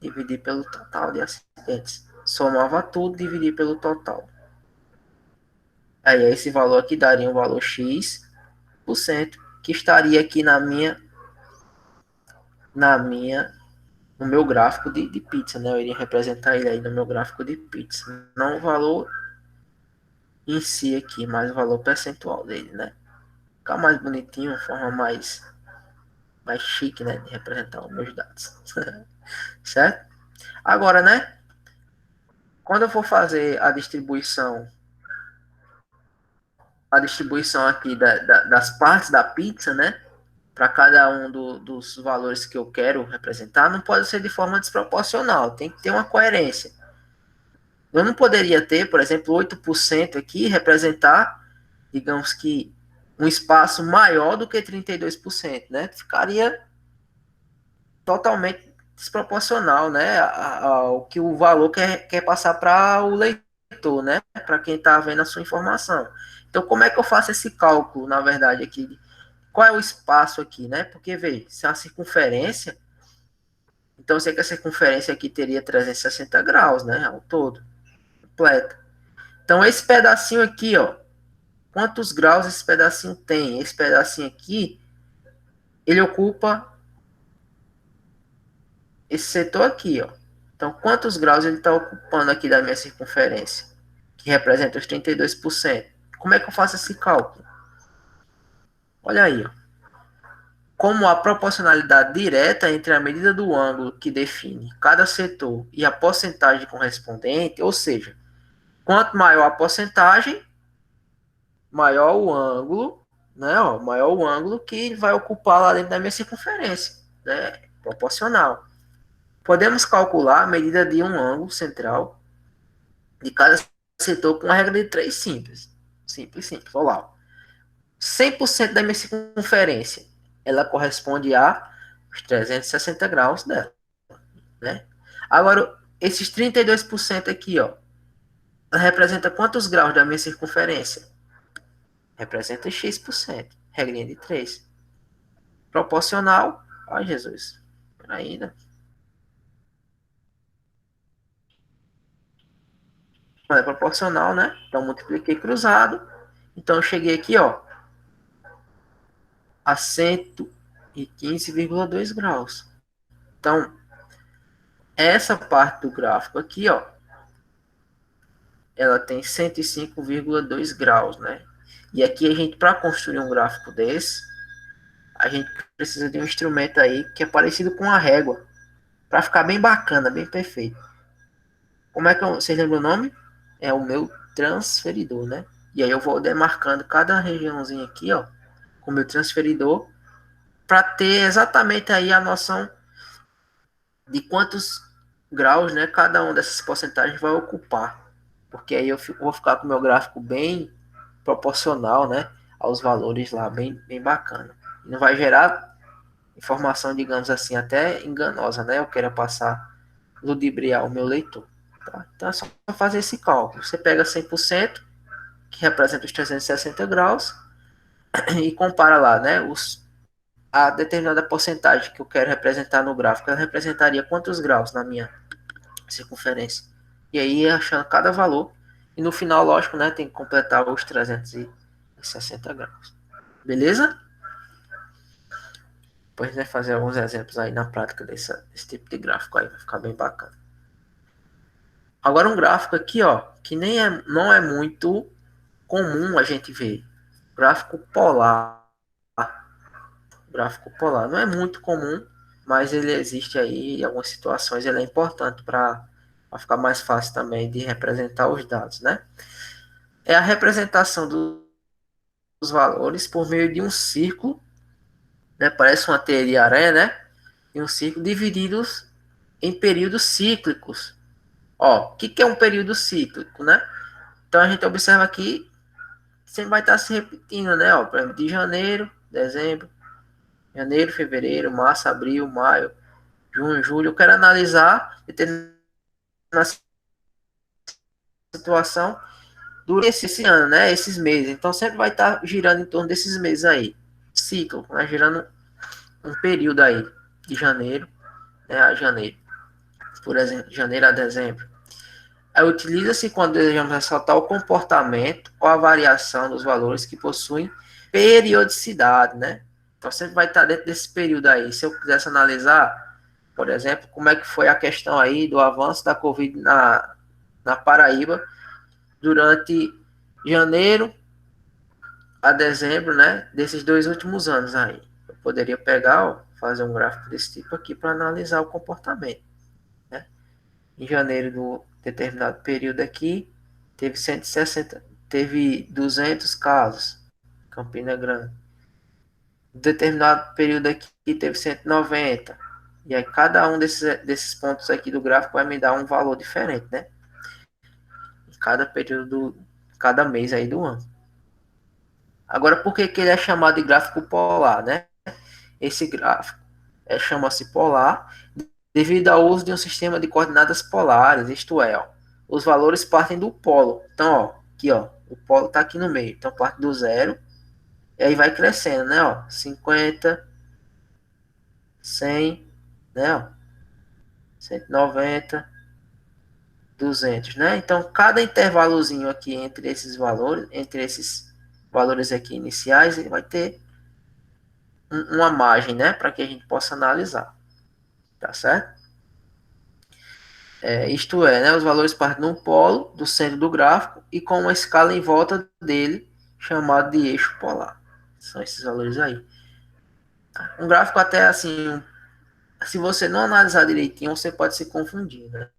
Dividir pelo total de acidentes. Somava tudo, dividir pelo total. Aí esse valor aqui daria um valor X%, que estaria aqui no meu gráfico de pizza, né? Eu iria representar ele aí no meu gráfico de pizza. Não o valor em si aqui, mas o valor percentual dele, né? Ficar mais bonitinho, uma forma mais chique, né? De representar os meus dados. Certo? Agora, né? Quando eu for fazer a distribuição aqui das partes da pizza, né? Para cada um dos valores que eu quero representar, não pode ser de forma desproporcional, tem que ter uma coerência. Eu não poderia ter, por exemplo, 8% aqui representar, digamos que, um espaço maior do que 32%, né? Ficaria totalmente desproporcional, né? Ao que o valor quer passar para o leitor, né? Para quem está vendo a sua informação. Então, como é que eu faço esse cálculo, na verdade, aqui? Qual é o espaço aqui, né? Porque, veja, se é uma circunferência, então eu sei que a circunferência aqui teria 360 graus, né? Ao todo, completa. Então, esse pedacinho aqui, ó, quantos graus esse pedacinho tem? Esse pedacinho aqui, ele ocupa esse setor aqui, ó. Então, quantos graus ele está ocupando aqui da minha circunferência? Que representa os 32%. Como é que eu faço esse cálculo? Olha aí, ó. Como a proporcionalidade direta entre a medida do ângulo que define cada setor e a porcentagem correspondente, ou seja, quanto maior a porcentagem, maior o ângulo, né? Ó, maior o ângulo que vai ocupar lá dentro da minha circunferência, né? Proporcional. Podemos calcular a medida de um ângulo central de cada setor com a regra de 3 simples. Simples. Olha lá. 100% da minha circunferência, ela corresponde a os 360 graus dela, né? Agora, esses 32% aqui, ó, ela representa quantos graus da minha circunferência? Representa X%. Regrinha de 3. Proporcional. Ai, Jesus. Ainda. É proporcional, né? Então, multipliquei cruzado. Então, eu cheguei aqui, ó, a 115,2 graus. Então, essa parte do gráfico aqui, ó, ela tem 105,2 graus, né? E aqui a gente, para construir um gráfico desse, a gente precisa de um instrumento aí que é parecido com a régua, para ficar bem bacana, bem perfeito. Como é que vocês lembram o nome? É o meu transferidor, né? E aí eu vou demarcando cada regiãozinha aqui, ó, com o meu transferidor, para ter exatamente aí a noção de quantos graus, né, cada uma dessas porcentagens vai ocupar. Porque aí eu vou ficar com o meu gráfico bem proporcional, né, aos valores lá, bem bacana. Não vai gerar informação, digamos assim, até enganosa, né? Eu quero passar, ludibriar o meu leitor. Tá? Então é só fazer esse cálculo. Você pega 100%, que representa os 360 graus, e compara lá, né, a determinada porcentagem que eu quero representar no gráfico. Ela representaria quantos graus na minha circunferência? E aí, achando cada valor, E no final, lógico, né, tem que completar os 360 graus. Beleza? Depois a gente vai fazer alguns exemplos aí na prática desse tipo de gráfico aí, vai ficar bem bacana. Agora um gráfico aqui, ó, que não é muito comum a gente ver. Gráfico polar. Gráfico polar. Não é muito comum, mas ele existe aí em algumas situações. Ele é importante para ficar mais fácil também de representar os dados, né? É a representação dos valores por meio de um círculo, né? Parece uma teia de aranha, né? E um círculo divididos em períodos cíclicos. Ó, o que é um período cíclico, né? Então a gente observa aqui, sempre vai estar se repetindo, né? Ó, por exemplo, de janeiro, dezembro, janeiro, fevereiro, março, abril, maio, junho, julho. Eu quero analisar determinada situação durante esse ano, né? Esses meses. Então sempre vai estar girando em torno desses meses aí. Ciclo, né? Girando um período aí de janeiro, né? A janeiro. Por exemplo, de janeiro a dezembro. Aí utiliza-se quando desejamos ressaltar o comportamento ou a variação dos valores que possuem periodicidade, né? Então sempre vai estar dentro desse período aí. Se eu quisesse analisar, por exemplo, como é que foi a questão aí do avanço da Covid na Paraíba durante janeiro a dezembro, né? Desses 2 últimos anos aí. Eu poderia pegar, ó, fazer um gráfico desse tipo aqui para analisar o comportamento, né? Em janeiro do determinado período aqui, teve 160, teve 200 casos, Campina Grande. Em determinado período aqui, teve 190. E aí, cada um desses pontos aqui do gráfico vai me dar um valor diferente, né? Em cada período, cada mês aí do ano. Agora, por que ele é chamado de gráfico polar, né? Esse gráfico chama-se polar devido ao uso de um sistema de coordenadas polares, isto é, ó, os valores partem do polo. Então, ó, aqui, ó, o polo está aqui no meio. Então, parte do zero e aí vai crescendo, né? Ó, 50, 100, né? Ó, 190, 200, né? Então, cada intervalozinho aqui entre esses valores aqui iniciais, ele vai ter uma margem, né? Para que a gente possa analisar. Tá certo? Isto é, né, os valores partem de um polo, do centro do gráfico, e com uma escala em volta dele, chamado de eixo polar. São esses valores aí. Um gráfico até assim, se você não analisar direitinho, você pode se confundir, né?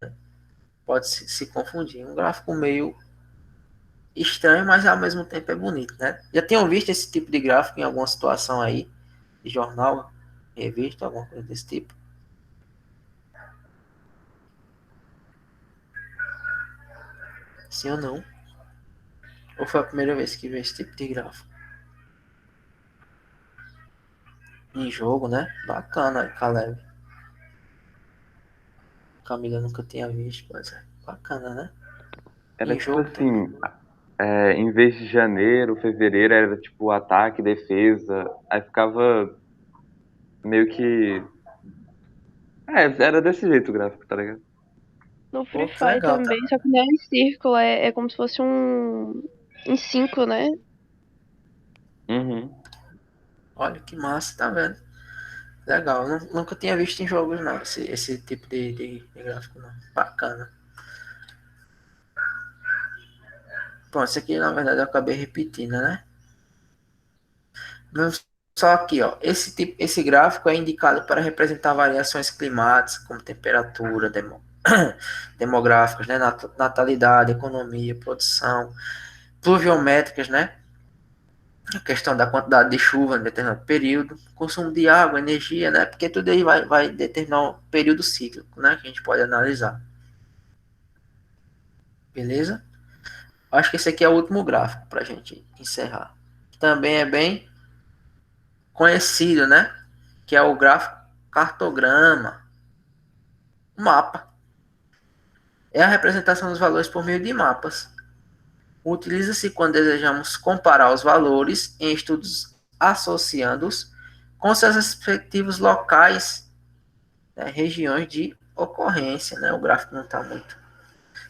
Pode se confundir. Um gráfico meio estranho, mas ao mesmo tempo é bonito, né? Já tinham visto esse tipo de gráfico em alguma situação aí, de jornal, revista, alguma coisa desse tipo? Sim ou não? Ou foi a primeira vez que vi esse tipo de gráfico? Em jogo, né? Bacana, Caleb. Camila nunca tinha visto, mas é bacana, né? Era Em tipo jogo também. assim, em vez de janeiro, fevereiro, era tipo ataque, defesa. Aí ficava meio que. Era desse jeito o gráfico, tá ligado? No Pô, Free que Fire legal, tá? também, só que não é em círculo, é como se fosse um em 5, né? Uhum. Olha que massa, tá vendo? Legal, nunca tinha visto em jogos não, esse tipo de gráfico não. Bacana. Bom, esse aqui na verdade eu acabei repetindo, né? Só aqui, ó, esse gráfico é indicado para representar variações climáticas, como temperatura, demográficas, né? Natalidade, economia, produção, pluviométricas, né? A questão da quantidade de chuva em determinado período, consumo de água, energia, né? Porque tudo aí vai determinar um período cíclico, né? Que a gente pode analisar. Beleza? Acho que esse aqui é o último gráfico para a gente encerrar. Também é bem conhecido, né? Que é o gráfico cartograma. Mapa. É a representação dos valores por meio de mapas. Utiliza-se quando desejamos comparar os valores em estudos associando-os com seus respectivos locais, né, regiões de ocorrência, né? O gráfico não está muito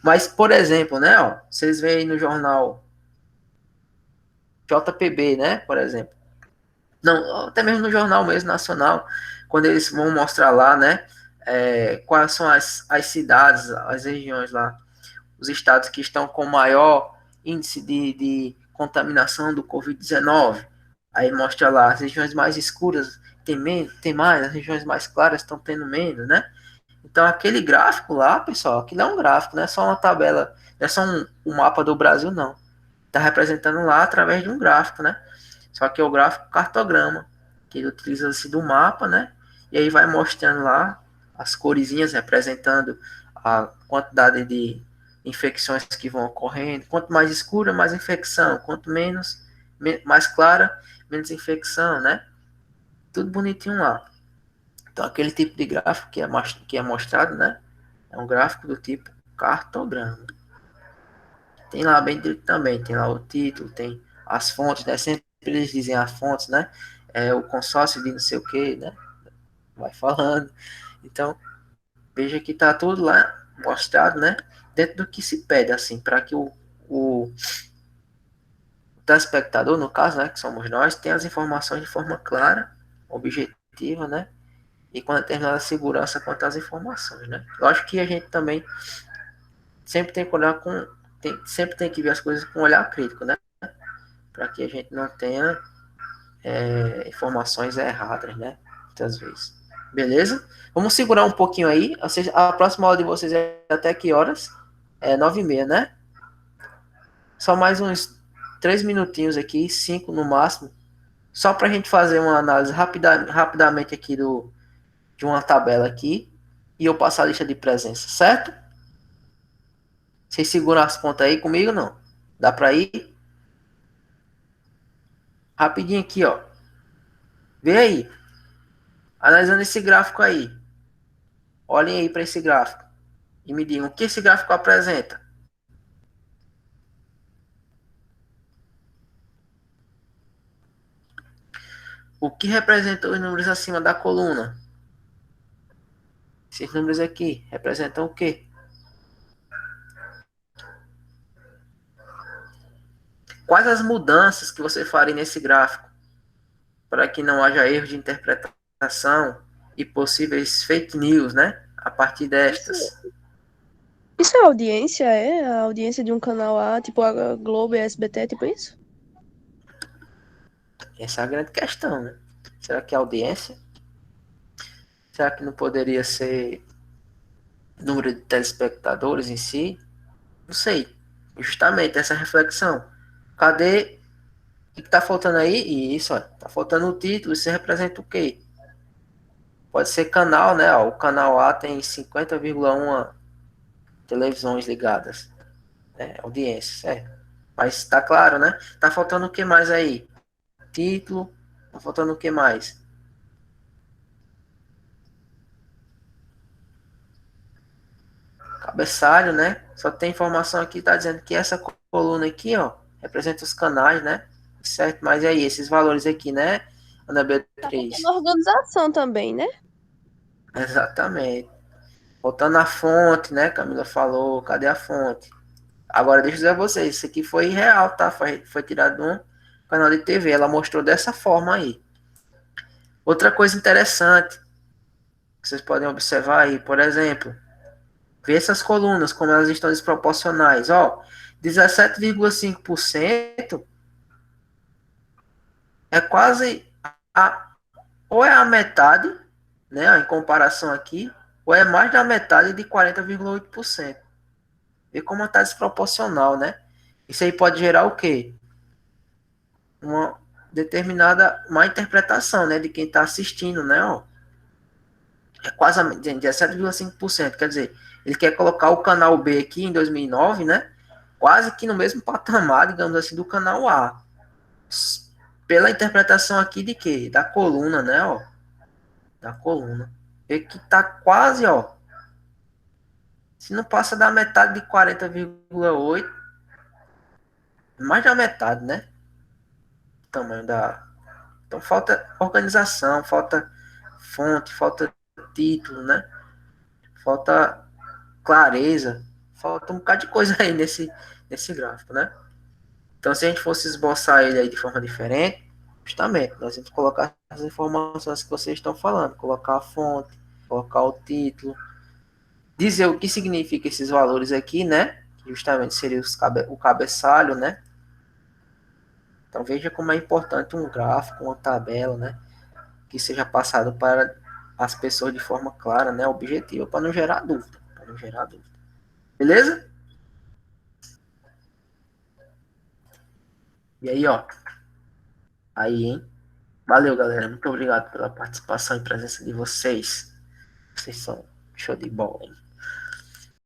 Mas, por exemplo, né, ó, vocês veem aí no jornal JPB, né, por exemplo. Não, até mesmo no jornal mesmo, nacional, quando eles vão mostrar lá, né, quais são as cidades, as regiões lá, os estados que estão com maior índice de contaminação do Covid-19. Aí mostra lá, as regiões mais escuras tem menos, tem mais, as regiões mais claras estão tendo menos, né? Então aquele gráfico lá, pessoal, aquilo é um gráfico, não é só uma tabela, não é só um mapa do Brasil, não. Está representando lá através de um gráfico, né? Só que é o gráfico cartograma, que ele utiliza-se do mapa, né? E aí vai mostrando lá as coresinhas representando a quantidade de infecções que vão ocorrendo. Quanto mais escura, mais infecção. Quanto menos, mais clara, menos infecção, né? Tudo bonitinho lá. Então, aquele tipo de gráfico que é mostrado, né? É um gráfico do tipo cartograma. Tem lá bem direito também, tem lá o título, tem as fontes, né? Sempre eles dizem as fontes, né? O consórcio de não sei o que, né? Vai falando. Então, veja que tá tudo lá mostrado, né? Dentro do que se pede, assim, para que o telespectador, no caso, né? Que somos nós, tenha as informações de forma clara, objetiva, né? E com determinada segurança quanto às informações, né? Lógico que a gente também sempre tem que olhar sempre tem que ver as coisas com um olhar crítico, né? Para que a gente não tenha informações erradas, né? Muitas vezes. Beleza? Vamos segurar um pouquinho aí. A próxima aula de vocês é até que horas? 9h30, né? Só mais uns 3 minutinhos aqui, 5 no máximo. Só para a gente fazer uma análise rapidamente aqui de uma tabela aqui. E eu passar a lista de presença, certo? Vocês seguram as pontas aí comigo, não? Dá para ir? Rapidinho aqui, ó. Vê aí. Analisando esse gráfico aí. Olhem aí para esse gráfico. E me digam o que esse gráfico apresenta. O que representam os números acima da coluna? Esses números aqui representam o quê? Quais as mudanças que você faria nesse gráfico para que não haja erro de interpretação e possíveis fake news, né? A partir destas. Isso é audiência? É a audiência de um canal A, tipo a Globo e a SBT, tipo isso? Essa é a grande questão, né? Será que é audiência? Será que não poderia ser número de telespectadores em si? Não sei. Justamente essa reflexão. Cadê? O que tá faltando aí? E isso, ó, tá faltando o título. Isso representa o quê? Pode ser canal, né? Ó, o canal A tem 50,1 televisões ligadas. Audiência, certo? Mas tá claro, né? Tá faltando o que mais aí? Título. Tá faltando o que mais? Cabeçalho, né? Só tem informação aqui, tá dizendo que essa coluna aqui, ó, representa os canais, né? Certo? Mas aí, esses valores aqui, né? Ana Tá Beatriz. faltando organização também, né? Exatamente. Voltando à fonte, né? Camila falou, cadê a fonte? Agora, deixa eu dizer a vocês, isso aqui foi real, tá? Foi tirado de um canal de TV. Ela mostrou dessa forma aí. Outra coisa interessante que vocês podem observar aí, por exemplo, ver essas colunas, como elas estão desproporcionais. Ó, 17,5% é quase ou é a metade, né? Em comparação aqui, ou é mais da metade de 40,8%. Vê como está desproporcional, né? Isso aí pode gerar o quê? Uma determinada má interpretação, né? De quem está assistindo, né? Ó, é quase 17,5%. Quer dizer, ele quer colocar o canal B aqui em 2009, né? Quase que no mesmo patamar, digamos assim, do canal A. Pela interpretação aqui de quê? Da coluna, né? Ó, da coluna. Vê que tá quase, ó. Se não passa da metade de 40,8, mais da metade, né? O tamanho da. Então falta organização, falta fonte, falta título, né? Falta clareza, falta um bocado de coisa aí nesse gráfico, né? Então, se a gente fosse esboçar ele aí de forma diferente, justamente, nós temos que colocar as informações que vocês estão falando, colocar a fonte, colocar o título, dizer o que significa esses valores aqui, né? Que justamente seria o cabeçalho, né? Então, veja como é importante um gráfico, uma tabela, né? Que seja passado para as pessoas de forma clara, né? Objetiva, para não gerar dúvida. Para não gerar dúvida. Beleza? E aí, ó. Aí, hein? Valeu, galera. Muito obrigado pela participação e presença de vocês. Vocês são show de bola, hein?